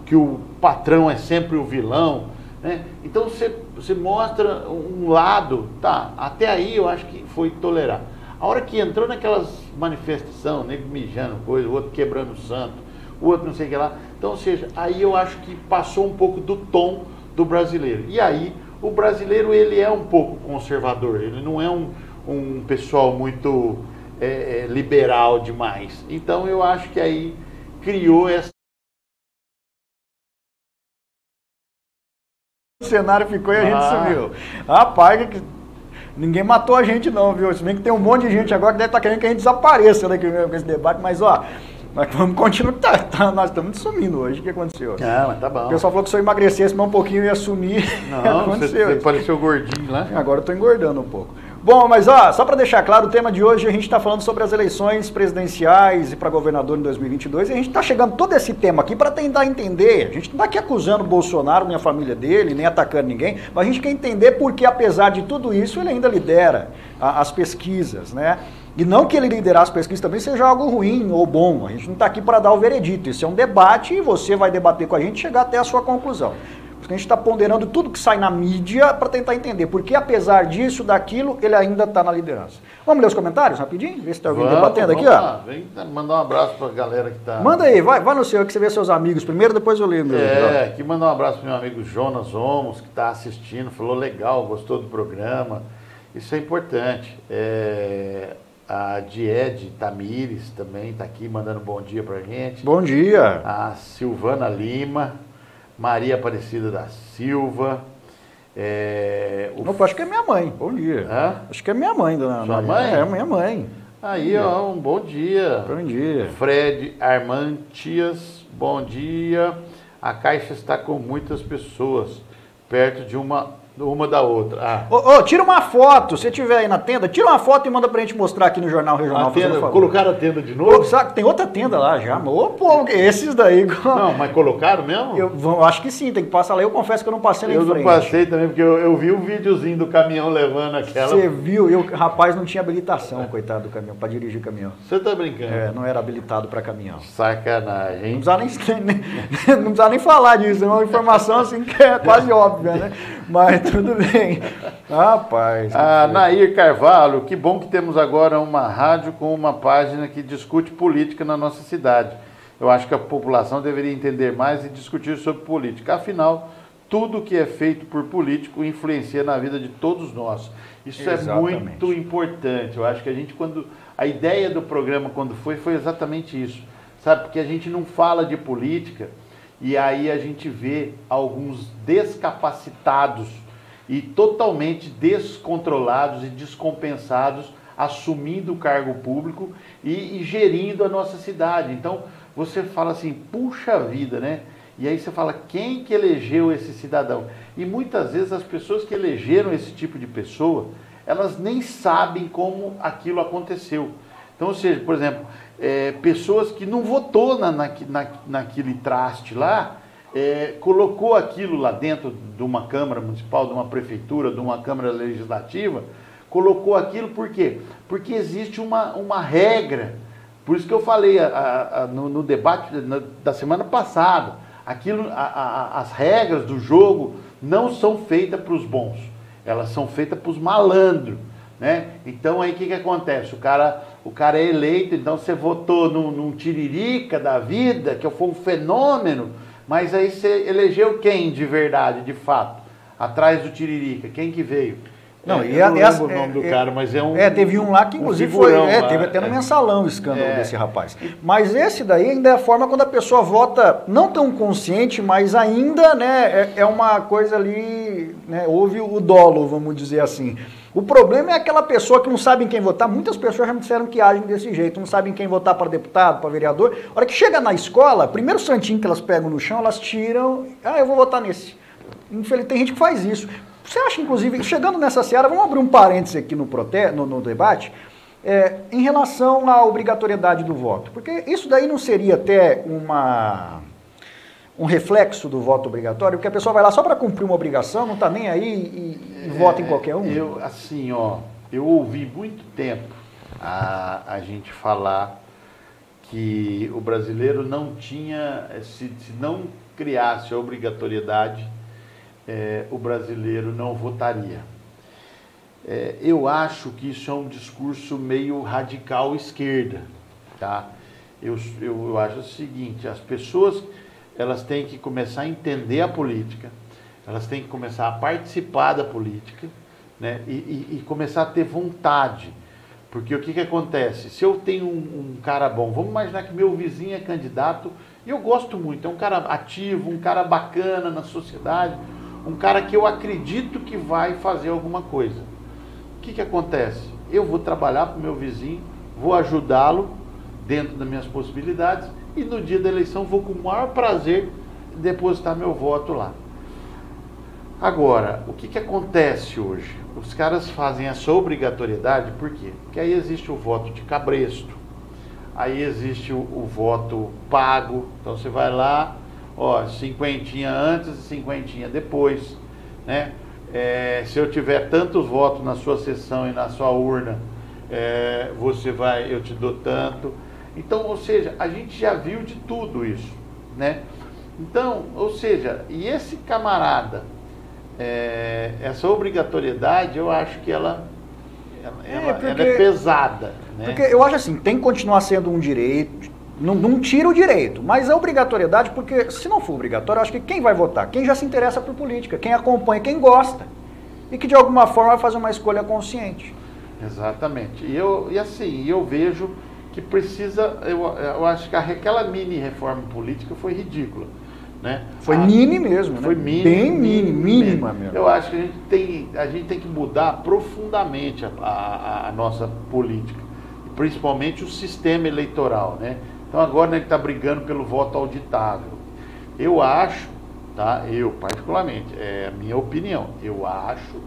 que o patrão é sempre o vilão, né? Então você mostra um lado, tá, até aí eu acho que foi tolerar. A hora que entrou naquelas manifestações, nego mijando coisa, o outro quebrando o santo, o outro não sei o que lá. Então, ou seja, aí eu acho que passou um pouco do tom do brasileiro. E aí, o brasileiro, ele é um pouco conservador, ele não é um pessoal muito liberal demais. Então, eu acho que aí criou essa... O cenário ficou e a gente sumiu. Rapaz, ninguém matou a gente não, viu? Se bem que tem um monte de gente agora que deve estar querendo que a gente desapareça, né, com esse debate, mas mas vamos continuar, nós estamos sumindo hoje. O que aconteceu? Mas tá bom. O pessoal falou que se eu emagrecesse mais um pouquinho eu ia sumir. Não, aconteceu. Você pareceu gordinho lá. Agora eu estou engordando um pouco. Bom, mas só para deixar claro, o tema de hoje a gente está falando sobre as eleições presidenciais e para governador em 2022, e a gente está chegando todo esse tema aqui para tentar entender. A gente não está aqui acusando o Bolsonaro, nem a família dele, nem atacando ninguém, mas a gente quer entender porque, apesar de tudo isso, ele ainda lidera as pesquisas, né? E não que ele liderar as pesquisas também seja algo ruim ou bom. A gente não está aqui para dar o veredito. Isso é um debate e você vai debater com a gente e chegar até a sua conclusão. Porque a gente está ponderando tudo que sai na mídia para tentar entender. Porque apesar disso, daquilo, ele ainda está na liderança. Vamos ler os comentários rapidinho? Ver se está alguém debatendo aqui, ó. Vem mandar um abraço para a galera que está... Manda aí, vai no seu, que você vê seus amigos primeiro, depois eu leio meu. Aqui mandar um abraço para meu amigo Jonas Omos, que está assistindo, falou legal, gostou do programa. Isso é importante. A Diede Tamires também está aqui mandando bom dia para a gente. Bom dia. A Silvana Lima, Maria Aparecida da Silva. Opa, acho que é minha mãe. Bom dia. Acho que é minha mãe, dona Sua Maria. mãe? É minha mãe. Aí, ó, um bom dia. Bom dia. Fred Armantias, bom dia. A Caixa está com muitas pessoas perto de uma da outra. Tira uma foto, se tiver aí na tenda, tira uma foto e manda pra gente mostrar aqui no Jornal Regional. Colocaram a tenda de novo? Sabe, tem outra tenda lá já. Esses daí... Não, mas colocaram mesmo? Eu acho que sim, tem que passar lá. Eu confesso que eu não passei lá em frente. Eu não passei também, porque eu vi um videozinho do caminhão levando aquela... Você viu? O rapaz não tinha habilitação, coitado do caminhão, pra dirigir caminhão. Você tá brincando? Não era habilitado pra caminhão. Sacanagem, hein? Não precisa nem falar disso, é uma informação assim que é quase óbvia, né? Mas tudo bem. Rapaz. Nair Carvalho, que bom que temos agora uma rádio com uma página que discute política na nossa cidade. Eu acho que a população deveria entender mais e discutir sobre política. Afinal, tudo que é feito por político influencia na vida de todos nós. Isso Exatamente. É muito importante. Eu acho que a ideia do programa quando foi exatamente isso. Sabe, porque a gente não fala de política e aí a gente vê alguns descapacitados e totalmente descontrolados e descompensados assumindo o cargo público e gerindo a nossa cidade. Então, você fala assim, puxa vida, né? E aí você fala, quem que elegeu esse cidadão? E muitas vezes as pessoas que elegeram esse tipo de pessoa, elas nem sabem como aquilo aconteceu. Então, ou seja, por exemplo, pessoas que não votou naquele traste lá, colocou aquilo lá dentro de uma Câmara Municipal, de uma Prefeitura, de uma Câmara Legislativa, colocou aquilo por quê? Porque existe uma regra. Por isso que eu falei no debate da semana passada, as regras do jogo não são feitas para os bons, elas são feitas para os malandros, né? Então aí o que acontece? O cara é eleito, então você votou num tiririca da vida, que foi um fenômeno, mas aí você elegeu quem de verdade, de fato? Atrás do tiririca, quem que veio? Não, eu não lembro o nome do cara, mas é um... teve um lá que inclusive teve até no mensalão o escândalo desse rapaz. Mas esse daí ainda é a forma quando a pessoa vota não tão consciente, mas ainda, né, é uma coisa ali, né, houve o dolo, vamos dizer assim. O problema é aquela pessoa que não sabe em quem votar. Muitas pessoas já me disseram que agem desse jeito, não sabem quem votar para deputado, para vereador. A hora que chega na escola, primeiro santinho que elas pegam no chão, elas tiram, eu vou votar nesse. Infelizmente tem gente que faz isso. Você acha, inclusive, chegando nessa seara, vamos abrir um parênteses aqui no debate, em relação à obrigatoriedade do voto. Porque isso daí não seria até um reflexo do voto obrigatório, porque a pessoa vai lá só para cumprir uma obrigação, não está nem aí e vota em qualquer um? Eu ouvi muito tempo a gente falar que o brasileiro não tinha, se não criasse a obrigatoriedade, o brasileiro não votaria. Eu acho que isso é um discurso meio radical esquerda, tá? Eu acho o seguinte, as pessoas elas têm que começar a entender a política, elas têm que começar a participar da política, né? E começar a ter vontade. Porque o que acontece? Se eu tenho um cara bom, vamos imaginar que meu vizinho é candidato, e eu gosto muito, é um cara ativo, um cara bacana na sociedade, um cara que eu acredito que vai fazer alguma coisa. O que acontece? Eu vou trabalhar para o meu vizinho, vou ajudá-lo dentro das minhas possibilidades e no dia da eleição vou com o maior prazer depositar meu voto lá. Agora, o que acontece hoje? Os caras fazem essa obrigatoriedade, por quê? Porque aí existe o voto de cabresto, aí existe o voto pago, então você vai lá, cinquentinha antes e cinquentinha depois, né? Se eu tiver tantos votos na sua sessão e na sua urna, eu te dou tanto. Então, ou seja, a gente já viu de tudo isso, né? Então, ou seja, e esse camarada, essa obrigatoriedade, eu acho que ela é pesada. Né? Porque eu acho assim, tem que continuar sendo um direito, não tira o direito, mas a obrigatoriedade, porque se não for obrigatório, eu acho que quem vai votar? Quem já se interessa por política, quem acompanha, quem gosta, e que de alguma forma vai fazer uma escolha consciente. Exatamente. E eu vejo que precisa, eu acho que aquela mini reforma política foi ridícula. Né? Foi mini mesmo, foi né? Bem mínima mesmo. Eu acho que a gente tem que mudar profundamente a nossa política, principalmente o sistema eleitoral, né? Então agora a gente está brigando pelo voto auditável. Eu acho, tá? Eu particularmente, é a minha opinião,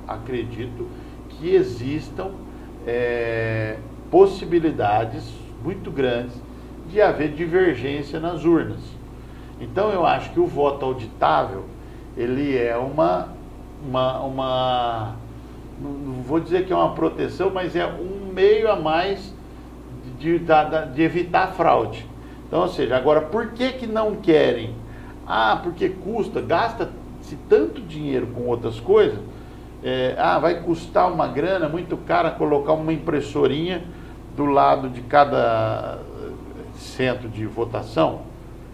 acredito que existam possibilidades muito grandes de haver divergência nas urnas. Então eu acho que o voto auditável, ele é não vou dizer que é uma proteção, mas é um meio a mais de evitar a fraude. Então, ou seja, agora por que não querem? Porque gasta-se tanto dinheiro com outras coisas, vai custar uma grana muito cara colocar uma impressorinha do lado de cada centro de votação.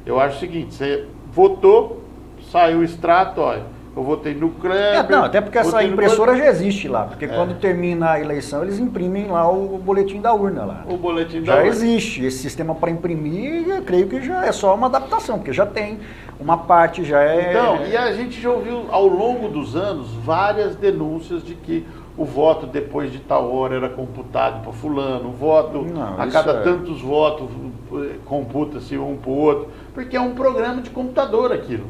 Eu acho o seguinte, você votou, saiu o extrato, olha, eu votei no Kleber... até porque essa impressora já existe lá, porque quando termina a eleição, eles imprimem lá o boletim da urna lá. O boletim da urna. Já existe, esse sistema para imprimir, eu creio que já é só uma adaptação, porque já tem uma parte, já é... Então, e a gente já ouviu ao longo dos anos várias denúncias de que o voto depois de tal hora era computado para fulano, o voto a cada tantos votos computa-se um para o outro, porque é um programa de computador aquilo,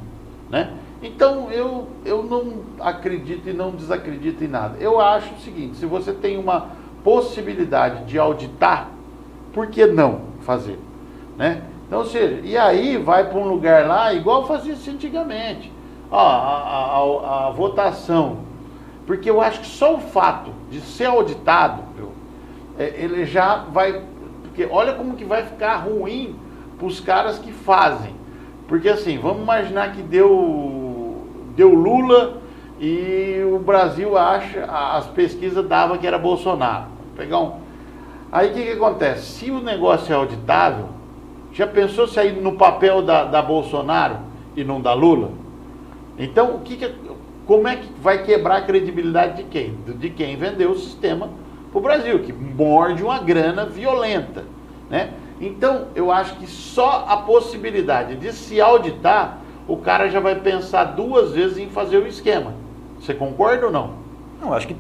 né? Então eu não acredito e não desacredito em nada. Eu acho o seguinte, se você tem uma possibilidade de auditar, por que não fazer, né? Então, ou seja, e aí vai para um lugar lá, igual fazia-se antigamente, a votação. Porque eu acho que só o fato de ser auditado, ele já vai... Porque olha como que vai ficar ruim para os caras que fazem. Porque assim, vamos imaginar que deu Lula e o Brasil as pesquisas davam que era Bolsonaro. Vou pegar Aí o que acontece? Se o negócio é auditável, já pensou se aí no papel da Bolsonaro e não da Lula? Então, como é que vai quebrar a credibilidade de quem? De quem vendeu o sistema para o Brasil, que morde uma grana violenta, né? Então, eu acho que só a possibilidade de se auditar, o cara já vai pensar 2 vezes em fazer o esquema. Você concorda ou não? Não, acho que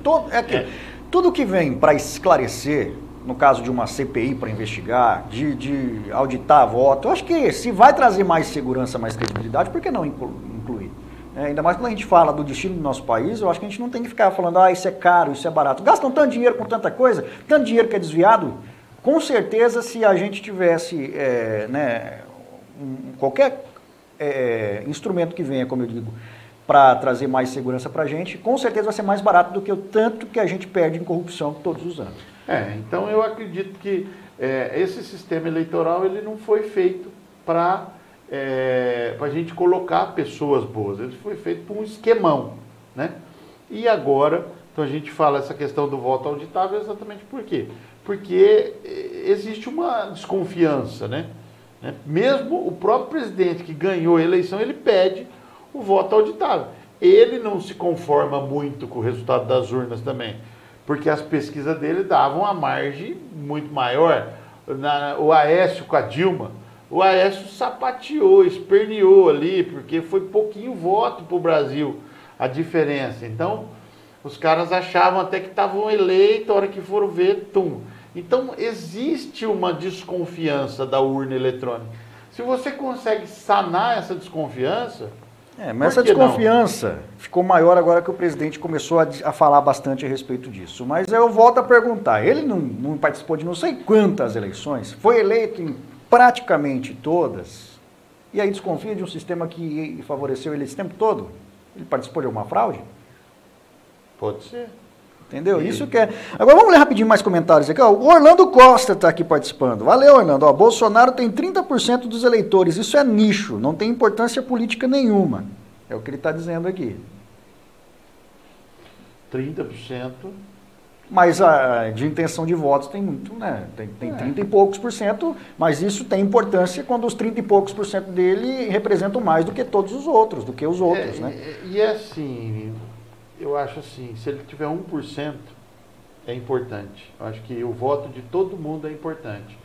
tudo que vem para esclarecer, no caso de uma CPI para investigar, de auditar voto, eu acho que se vai trazer mais segurança, mais credibilidade, por que não incluir? Ainda mais quando a gente fala do destino do nosso país, eu acho que a gente não tem que ficar falando, isso é caro, isso é barato. Gastam tanto dinheiro com tanta coisa, tanto dinheiro que é desviado. Com certeza, se a gente tivesse qualquer instrumento que venha, como eu digo, para trazer mais segurança para a gente, com certeza vai ser mais barato do que o tanto que a gente perde em corrupção todos os anos. Então eu acredito que esse sistema eleitoral ele não foi feito para a gente colocar pessoas boas, ele foi feito por um esquemão, né? E agora, então a gente fala essa questão do voto auditável exatamente por quê? Porque existe uma desconfiança, né? Mesmo o próprio presidente que ganhou a eleição, ele pede o voto auditável. Ele não se conforma muito com o resultado das urnas também, porque as pesquisas dele davam uma margem muito maior. O Aécio com a Dilma, o Aécio sapateou, esperneou ali, porque foi pouquinho voto para o Brasil, a diferença. Então, os caras achavam até que estavam eleitos, a hora que foram ver, tum. Então, existe uma desconfiança da urna eletrônica. Se você consegue sanar essa desconfiança... mas essa desconfiança ficou maior agora que o presidente começou a falar bastante a respeito disso. Mas eu volto a perguntar, ele não participou de não sei quantas eleições, foi eleito em praticamente todas, e aí desconfia de um sistema que favoreceu ele esse tempo todo? Ele participou de alguma fraude? Pode ser. Entendeu? Isso que é. Agora vamos ler rapidinho mais comentários aqui. Ó, o Orlando Costa está aqui participando. Valeu, Orlando. Ó, Bolsonaro tem 30% dos eleitores. Isso é nicho, não tem importância política nenhuma. É o que ele está dizendo aqui. 30%. Mas de intenção de votos tem muito, né? Tem 30 e poucos %, mas isso tem importância quando os 30 e poucos % dele representam mais do que todos os outros, né? E assim, eu acho assim, se ele tiver 1%, é importante. Eu acho que o voto de todo mundo é importante.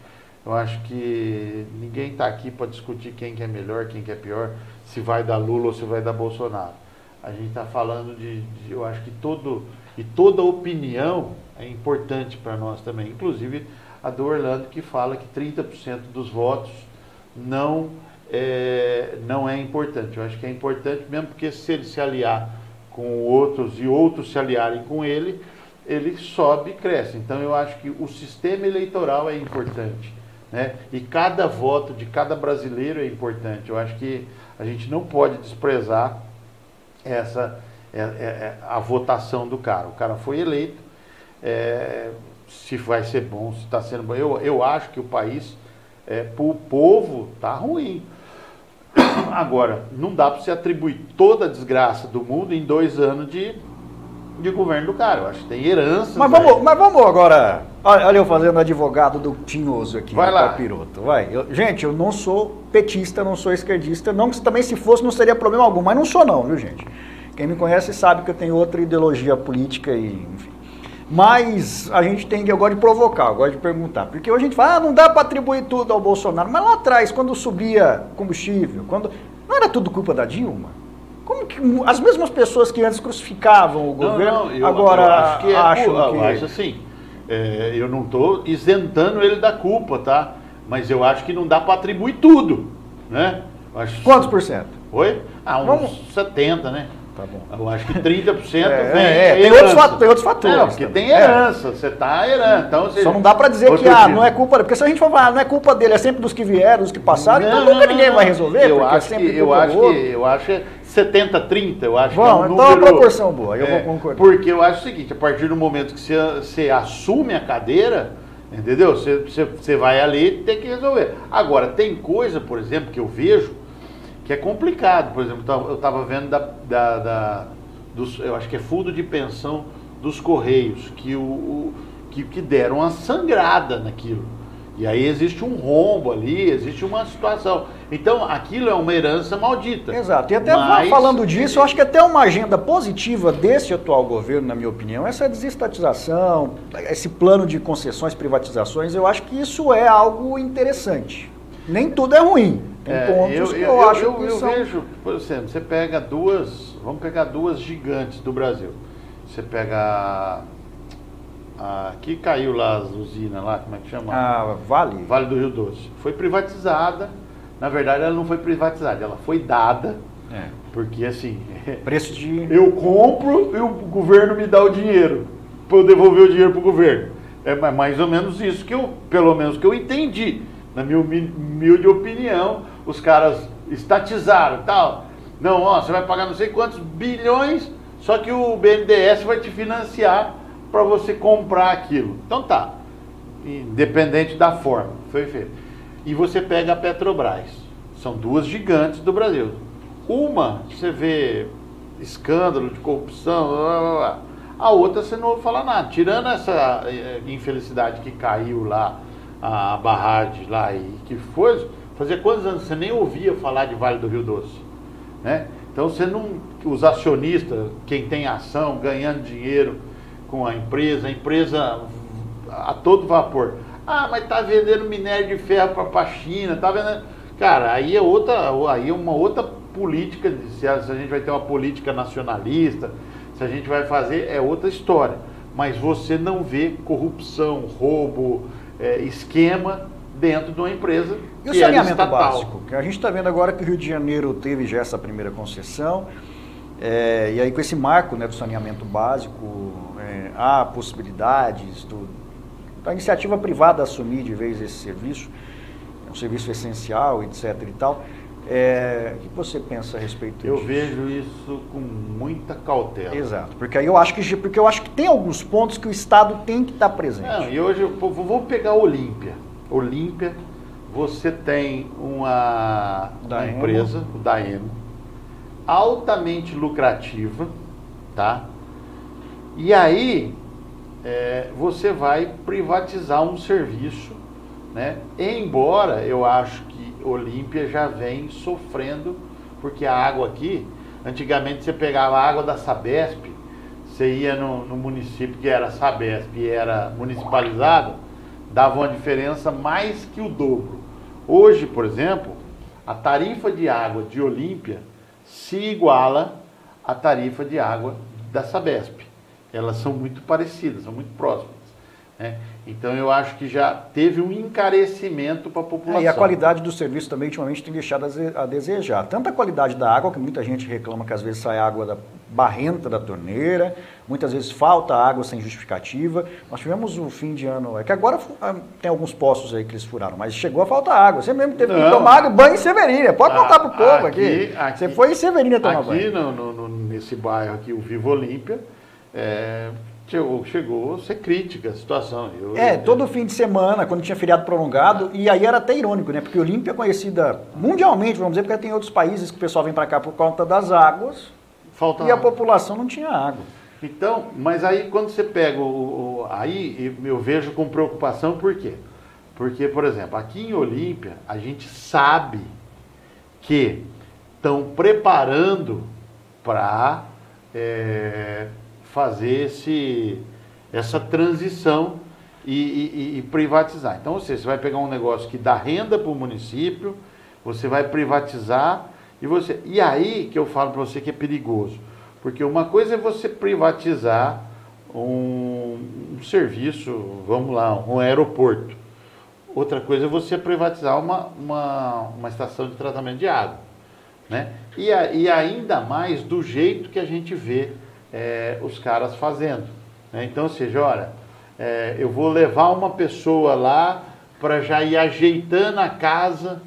Eu acho que ninguém está aqui para discutir quem que é melhor, quem que é pior, se vai dar Lula ou se vai dar Bolsonaro. A gente está falando eu acho que toda opinião é importante para nós também. Inclusive a do Orlando, que fala que 30% dos votos não é importante. Eu acho que é importante mesmo porque se ele se aliar com outros e outros se aliarem com ele sobe e cresce. Então eu acho que o sistema eleitoral é importante, né? E cada voto de cada brasileiro é importante. Eu acho que a gente não pode desprezar a votação do cara. O cara foi eleito, se vai ser bom, se está sendo bom. Eu acho que o país, para o povo, está ruim. Agora, não dá para você atribuir toda a desgraça do mundo em 2 anos de governo do cara. Eu acho que tem herança. Mas vamos agora. Olha eu fazendo advogado do tinhoso aqui. Vai lá. Capiroto. Vai. Gente, eu não sou petista, não sou esquerdista. Não, também se fosse não seria problema algum. Mas não sou não, viu, gente? Quem me conhece sabe que eu tenho outra ideologia política e, enfim. Mas a gente tem que agora de provocar, agora de perguntar. Porque hoje a gente fala, não dá para atribuir tudo ao Bolsonaro. Mas lá atrás, quando subia combustível, não era tudo culpa da Dilma? Como que as mesmas pessoas que antes crucificavam o governo, agora eu acho assim, eu não estou isentando ele da culpa, tá? Mas eu acho que não dá para atribuir tudo, né? Quantos por cento? Oi? Uns 70, né? Tá bom. Eu acho que 30% tem outros fatores. Não, porque tem herança, você está herando. Então, só não dá para dizer que não é culpa dele. Porque se a gente for falar, não é culpa dele, é sempre dos que vieram, dos que passaram, então nunca ninguém vai resolver. Eu acho que 70-30, eu acho que é um número... Então é uma proporção boa, eu vou concordar. Porque eu acho o seguinte, a partir do momento que você assume a cadeira, entendeu? Você vai ali e tem que resolver. Agora, tem coisa, por exemplo, que eu vejo que é complicado. Por exemplo, eu estava vendo eu acho que é fundo de pensão dos Correios, que deram uma sangrada naquilo. E aí existe um rombo ali, existe uma situação. Então, aquilo é uma herança maldita. Exato. E até falando disso, eu acho que até uma agenda positiva desse atual governo, na minha opinião, essa desestatização, esse plano de concessões, privatizações, eu acho que isso é algo interessante. Nem tudo é ruim. Tem pontos que eu acho que são... vejo, por exemplo, você pega vamos pegar duas gigantes do Brasil. Você pega que caiu lá as usinas lá, como é que chama? Vale do Rio Doce. Foi privatizada. Na verdade, ela não foi privatizada, ela foi dada. Porque assim, preço de... eu compro e o governo me dá o dinheiro para eu devolver o dinheiro para o governo. É mais ou menos isso pelo menos que eu entendi. Na minha humilde opinião, os caras estatizaram e tal. Não, você vai pagar não sei quantos bilhões, só que o BNDES vai te financiar para você comprar aquilo. Então tá, independente da forma, foi feito. E você pega a Petrobras, são duas gigantes do Brasil. Uma, você vê escândalo de corrupção, a outra você não ouve falar nada. Tirando essa infelicidade que caiu lá, a barragem lá, e que fazia quantos anos você nem ouvia falar de Vale do Rio Doce, né? Então você não, os acionistas, quem tem ação, ganhando dinheiro com a empresa a todo vapor. Mas tá vendendo minério de ferro para a China, tá vendendo... Cara, aí é uma outra política, se a gente vai ter uma política nacionalista, se a gente vai fazer, é outra história. Mas você não vê corrupção, roubo, esquema dentro de uma empresa e o saneamento básico, que a gente está vendo agora que o Rio de Janeiro teve já essa primeira concessão, e aí com esse marco, né, do saneamento básico, há possibilidades da iniciativa privada assumir de vez esse serviço, é um serviço essencial, etc. e tal. O que você pensa a respeito disso? Eu vejo isso com muita cautela. Exato, porque eu acho que tem alguns pontos que o Estado tem que estar presente. Não, e hoje eu vou pegar a Olímpia. Olímpia, você tem uma empresa, o Daemo, altamente lucrativa, tá? E aí você vai privatizar um serviço, né? Embora eu acho que Olímpia já vem sofrendo, porque a água aqui, antigamente você pegava a água da Sabesp, você ia no município que era Sabesp e era municipalizado, dava uma diferença mais que o dobro. Hoje, por exemplo, a tarifa de água de Olímpia se iguala à tarifa de água da Sabesp. Elas são muito parecidas, são muito próximas, né? Então eu acho que já teve um encarecimento para a população. E a qualidade do serviço também ultimamente tem deixado a desejar. Tanto a qualidade da água, que muita gente reclama que às vezes sai água barrenta da torneira, muitas vezes falta água sem justificativa. Nós tivemos o fim de ano, que agora tem alguns poços aí que eles furaram, mas chegou a faltar água. Você mesmo teve que tomar água, banho em Severina. Pode contar pro povo aqui. Você foi em Severina tomar banho. Aqui nesse bairro aqui, o Vivo Olímpia, chegou a ser crítica a situação. Todo fim de semana, quando tinha feriado prolongado, e aí era até irônico, né? Porque Olímpia é conhecida mundialmente, vamos dizer, porque tem outros países que o pessoal vem para cá por conta das águas, a população não tinha água. Então, mas aí quando você pega aí eu vejo com preocupação, por quê? Porque, por exemplo, aqui em Olímpia, a gente sabe que estão preparando para fazer essa transição e privatizar. Então, você vai pegar um negócio que dá renda para o município, você vai privatizar, e aí que eu falo para você que é perigoso. Porque uma coisa é você privatizar um serviço, vamos lá, um aeroporto. Outra coisa é você privatizar uma estação de tratamento de água, né? E ainda mais do jeito que a gente vê os caras fazendo, né? Então, ou seja, olha, eu vou levar uma pessoa lá para já ir ajeitando a casa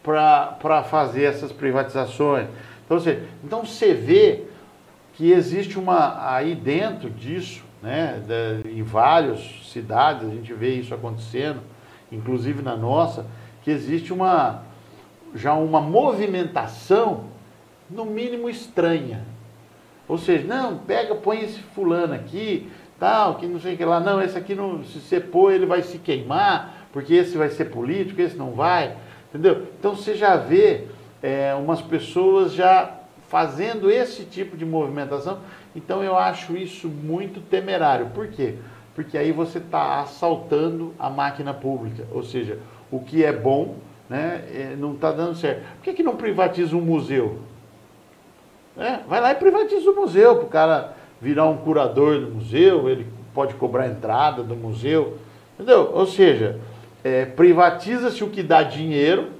para fazer essas privatizações. Então, ou seja, então você vê que existe aí dentro disso, né, em várias cidades, a gente vê isso acontecendo, inclusive na nossa, que existe já uma movimentação, no mínimo estranha. Ou seja, não, põe esse fulano aqui, tal, que não sei o que lá, não, esse aqui, se você pôr, ele vai se queimar, porque esse vai ser político, esse não vai, entendeu? Então você já vê umas pessoas já fazendo esse tipo de movimentação. Então eu acho isso muito temerário. Por quê? Porque aí você está assaltando a máquina pública, ou seja, o que é bom, né, não está dando certo. Por que não privatiza um museu? Vai lá e privatiza o museu, para o cara virar um curador do museu, ele pode cobrar a entrada do museu, entendeu? Ou seja, privatiza-se o que dá dinheiro,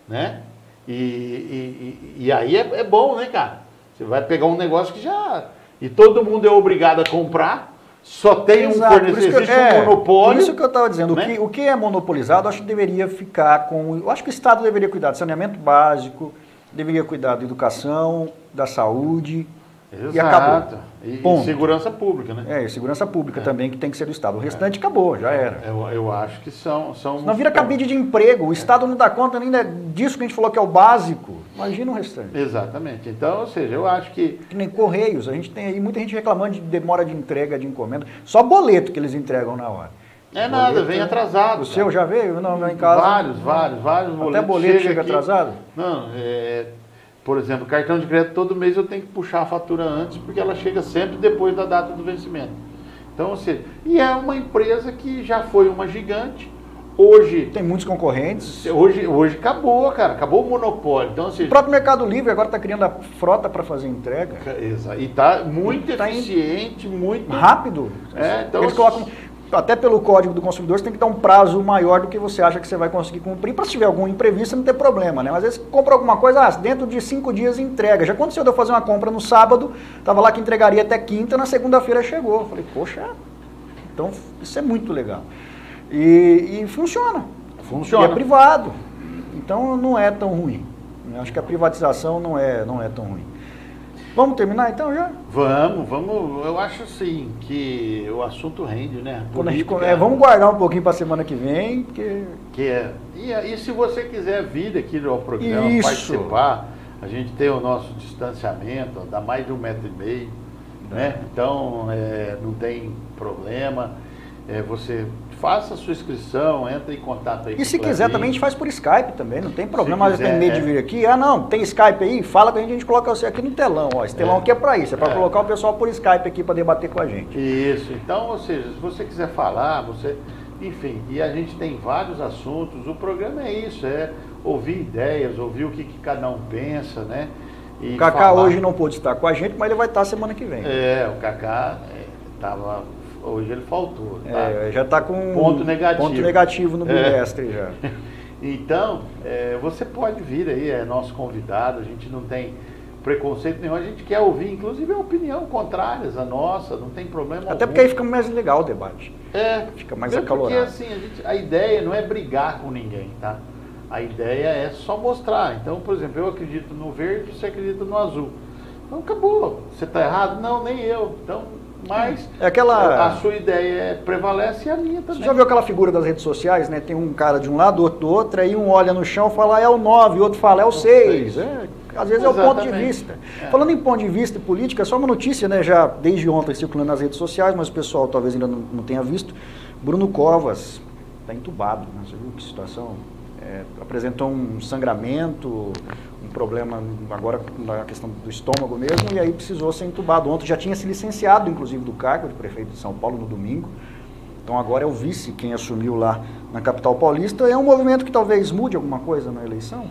né? E aí é bom, né, cara? Você vai pegar um negócio que já... E todo mundo é obrigado a comprar, só tem um fornecedor, existe um monopólio. Por isso que eu estava dizendo, né? o que é monopolizado, acho que deveria ficar com... Eu acho que o Estado deveria cuidar do saneamento básico, deveria cuidar da educação, da saúde. Exato. E acabou. E segurança pública, né? E segurança pública também, que tem que ser do Estado. O restante acabou, já era. Eu acho que são não vira cabide de emprego. O Estado não dá conta nem disso que a gente falou que é o básico. Imagina o restante. Exatamente. Então, ou seja, eu acho que... Que nem Correios. A gente tem aí muita gente reclamando de demora de entrega, de encomenda. Só boleto que eles entregam na hora. Nada, vem atrasado. O seu já veio? Não, lá em casa. Vários boletos. Até boleto chega atrasado? Não, por exemplo, cartão de crédito, todo mês eu tenho que puxar a fatura antes, porque ela chega sempre depois da data do vencimento. Então, ou seja, e é uma empresa que já foi uma gigante, hoje... Tem muitos concorrentes. Hoje acabou, cara, acabou o monopólio. Então, ou seja, o próprio Mercado Livre agora está criando a frota para fazer entrega. E está muito eficiente, muito... Rápido. Então, eles colocam... Até pelo Código do Consumidor, você tem que dar um prazo maior do que você acha que você vai conseguir cumprir, para se tiver algum imprevisto não ter problema, né? Mas às vezes você compra alguma coisa, dentro de 5 dias entrega. Já aconteceu de eu fazer uma compra no sábado, estava lá que entregaria até quinta, na segunda-feira chegou. Eu falei, poxa, então isso é muito legal. E funciona. Funciona. E é privado. Então não é tão ruim. Eu acho que a privatização não é tão ruim. Vamos terminar então já? Vamos. Eu acho assim que o assunto rende, né? Vamos guardar um pouquinho para a semana que vem. E se você quiser vir aqui ao programa, participar, a gente tem o nosso distanciamento, dá mais de 1,5 metro, né? Então não tem problema. Você faça a sua inscrição, entra em contato aí. E se quiser também a gente faz por Skype também, não tem problema. Mas tem medo de vir aqui. Não, tem Skype aí, fala com a gente coloca você aqui no telão. Ó, esse telão aqui é para isso, é para colocar o pessoal por Skype aqui para debater com a gente. Isso, então, ou seja, se você quiser falar, enfim, e a gente tem vários assuntos, o programa é isso, ouvir ideias, ouvir o que cada um pensa, né? E o Cacá hoje não pôde estar com a gente, mas ele vai estar semana que vem. O Cacá estava... Hoje ele faltou. Tá? Já está com ponto negativo no bimestre já. Então, você pode vir aí, é nosso convidado, a gente não tem preconceito nenhum, a gente quer ouvir, inclusive a opinião contrárias à nossa, não tem problema Até porque aí fica mais legal o debate. Fica mais acalorado. Porque assim, a ideia não é brigar com ninguém, tá? A ideia é só mostrar. Então, por exemplo, eu acredito no verde, você acredita no azul. Então acabou. Você está errado? Não, nem eu. Então... Mas a sua ideia prevalece e a minha também. Você já viu aquela figura das redes sociais, né? Tem um cara de um lado, outro do outro, aí um olha no chão e fala é o 9, o outro fala é o 6. Às vezes é o ponto de vista. Falando em ponto de vista e política, só uma notícia, né? Já desde ontem circulando nas redes sociais, mas o pessoal talvez ainda não tenha visto. Bruno Covas está entubado, né? Você viu que situação? Apresentou um sangramento, um problema agora na questão do estômago mesmo, e aí precisou ser entubado. Ontem já tinha se licenciado, inclusive, do cargo de prefeito de São Paulo no domingo. Então agora é o vice quem assumiu lá na capital paulista. É um movimento que talvez mude alguma coisa na eleição?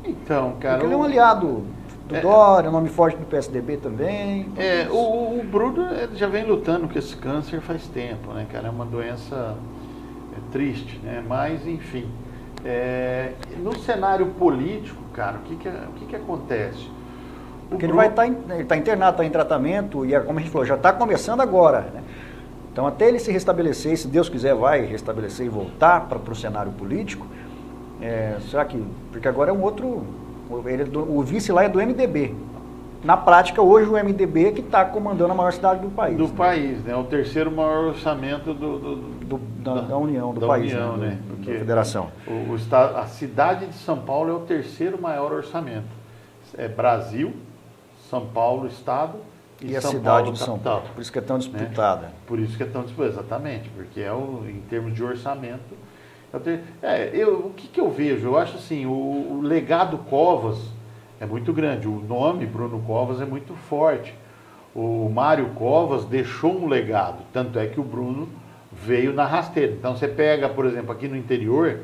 Então, cara... Porque ele é um aliado do Dória, nome forte do PSDB também. O Bruno já vem lutando com esse câncer faz tempo, né, cara? É uma doença triste, né? Mas, enfim... no cenário político, cara, o que acontece? Porque ele vai estar internado, está em tratamento, e como a gente falou, já está começando agora, né? Então até ele se restabelecer, se Deus quiser vai restabelecer e voltar para o cenário político, será que... Porque agora é um outro... o vice lá é do MDB. Na prática, hoje o MDB é que está comandando a maior cidade do país. Do país, né? O terceiro maior orçamento da União, do país, União, né? Da federação. A cidade de São Paulo é o terceiro maior orçamento. É Brasil, São Paulo, Estado e a cidade de São Paulo. Por isso que é tão disputada. Né? Por isso que é tão disputada, exatamente. Porque em termos de orçamento... o que eu vejo? Eu acho assim, o legado Covas... é muito grande. O nome Bruno Covas é muito forte. O Mário Covas deixou um legado. Tanto é que o Bruno veio na rasteira. Então você pega, por exemplo, aqui no interior,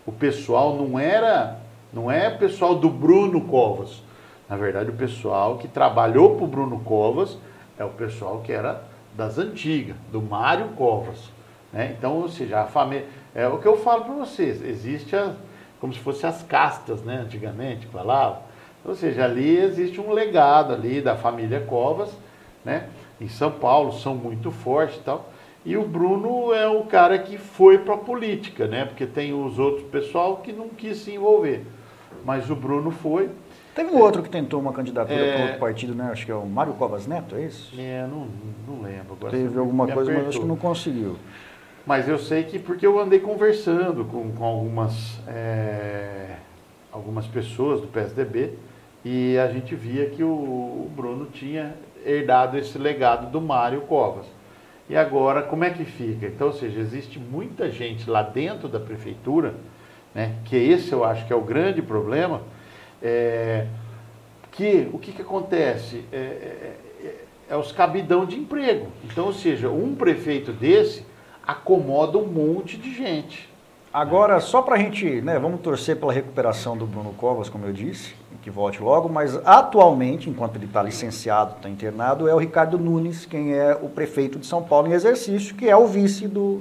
o pessoal não é pessoal do Bruno Covas. Na verdade, o pessoal que trabalhou para o Bruno Covas é o pessoal que era das antigas, do Mário Covas. Né? Então, ou seja, a família... É o que eu falo para vocês. Existe como se fossem as castas, né? Antigamente falava. Ou seja, ali existe um legado ali da família Covas, né? Em São Paulo, são muito fortes e tal. E o Bruno é o cara que foi para a política, né? Porque tem os outros pessoal que não quis se envolver. Mas o Bruno foi. Teve um outro que tentou uma candidatura para outro partido, né? Acho que é o Mário Covas Neto, é isso? Não lembro. Agora teve alguma coisa, mas acho que não conseguiu. Mas eu sei que porque eu andei conversando com algumas pessoas do PSDB e a gente via que o Bruno tinha herdado esse legado do Mário Covas. E agora, como é que fica? Então, ou seja, existe muita gente lá dentro da prefeitura, né, que esse eu acho que é o grande problema, o que acontece? É os cabidão de emprego. Então, ou seja, um prefeito desse acomoda um monte de gente. Agora, só para a gente, né, vamos torcer pela recuperação do Bruno Covas, como eu disse, que volte logo, mas atualmente, enquanto ele está licenciado, está internado, é o Ricardo Nunes, quem é o prefeito de São Paulo em exercício, que é o vice do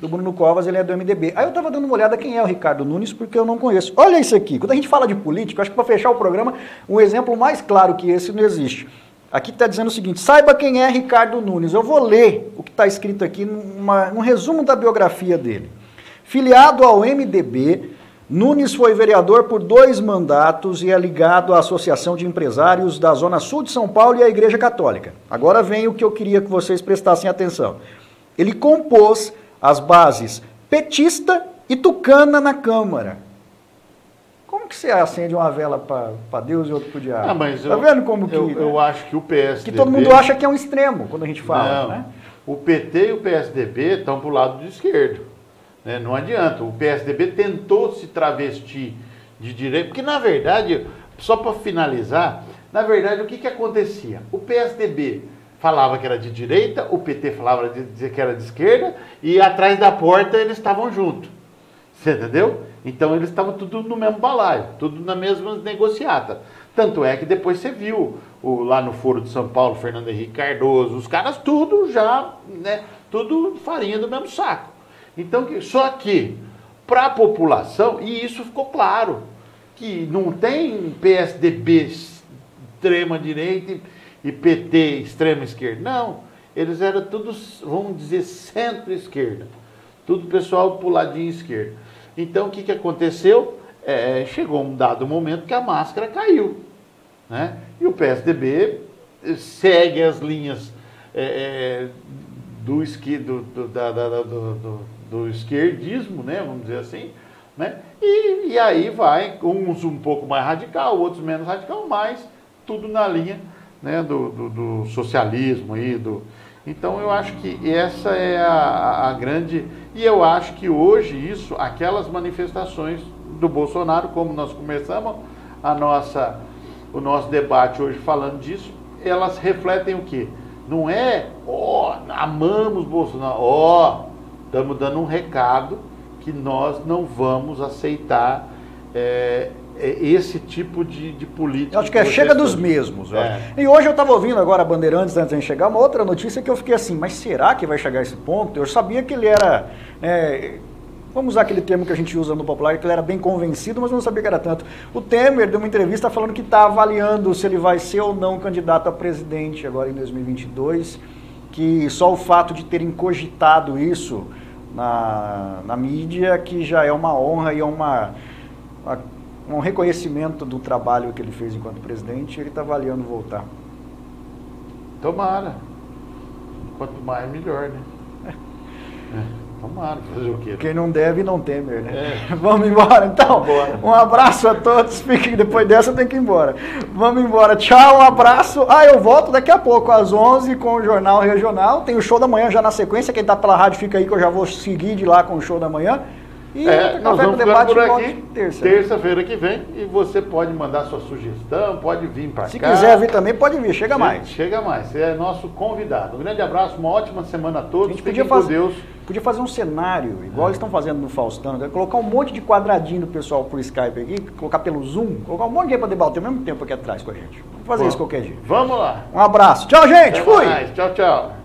Bruno Covas, ele é do MDB. Aí eu estava dando uma olhada quem é o Ricardo Nunes, porque eu não conheço. Olha isso aqui, quando a gente fala de política, acho que para fechar o programa, um exemplo mais claro que esse não existe. Aqui está dizendo o seguinte, saiba quem é Ricardo Nunes. Eu vou ler o que está escrito aqui, num resumo da biografia dele. Filiado ao MDB, Nunes foi vereador por 2 mandatos e é ligado à Associação de Empresários da Zona Sul de São Paulo e à Igreja Católica. Agora vem o que eu queria que vocês prestassem atenção. Ele compôs as bases petista e tucana na Câmara. Como que você acende uma vela para Deus e outra para o diabo? Mas tá vendo como que... Eu acho que o PSDB... Que todo mundo acha que é um extremo quando a gente fala, né? O PT e o PSDB estão para o lado de esquerdo. Né? Não adianta. O PSDB tentou se travestir de direita, porque na verdade, só para finalizar, na verdade o que acontecia? O PSDB falava que era de direita, o PT falava que era de esquerda, e atrás da porta eles estavam juntos. Você entendeu? Então eles estavam tudo no mesmo balaio, tudo na mesma negociata. Tanto é que depois você viu lá no Foro de São Paulo, Fernando Henrique Cardoso, os caras tudo já, né, tudo farinha do mesmo saco. Então, só que para a população, e isso ficou claro, que não tem PSDB extrema-direita e PT extrema-esquerda. Não, eles eram todos, vamos dizer, centro-esquerda. Tudo pessoal pro ladinho esquerdo. Então, o que aconteceu? Chegou um dado momento que a máscara caiu. Né? E o PSDB segue as linhas do esquerdismo, né? Vamos dizer assim. Né? E aí vai, uns um pouco mais radical, outros menos radical, mas tudo na linha, né, do socialismo. Então eu acho que essa é a grande... E eu acho que hoje aquelas manifestações do Bolsonaro, como nós começamos o nosso debate hoje falando disso, elas refletem o quê? Não é, amamos Bolsonaro, estamos dando um recado que nós não vamos aceitar esse tipo de política. Eu acho que chega dos mesmos. E hoje eu estava ouvindo agora a Bandeirantes, antes de chegar, uma outra notícia que eu fiquei assim, mas será que vai chegar a esse ponto? Eu sabia que ele era, vamos usar aquele termo que a gente usa no popular, que ele era bem convencido, mas eu não sabia que era tanto. O Temer deu uma entrevista falando que está avaliando se ele vai ser ou não candidato a presidente agora em 2022, que só o fato de terem cogitado isso na mídia, que já é uma honra e um reconhecimento do trabalho que ele fez enquanto presidente, ele está avaliando voltar. Tomara. Quanto mais, melhor, né? Tomara, fazer o quê? Quem não deve, não Temer, né? Vamos embora, então. Um abraço a todos. Fiquem, depois dessa eu tenho que ir embora. Vamos embora. Tchau, um abraço. Eu volto daqui a pouco, às 11, com o Jornal Regional. Tem o Show da Manhã já na sequência. Quem está pela rádio fica aí, que eu já vou seguir de lá com o Show da Manhã. E nós vamos debate por aqui terça-feira que vem, e você pode mandar sua sugestão, pode vir para cá. Se quiser vir também, pode vir, chega mais. Chega mais, você é nosso convidado. Um grande abraço, uma ótima semana a todos. A gente podia fazer um cenário, igual eles estão fazendo no Faustão, colocar um monte de quadradinho do pessoal por Skype aqui, colocar pelo Zoom, colocar um monte de gente para debater ao mesmo tempo aqui atrás com a gente. Vamos fazer isso qualquer dia. Vamos lá. Um abraço. Tchau, gente. Até Fui. mais. Tchau, tchau.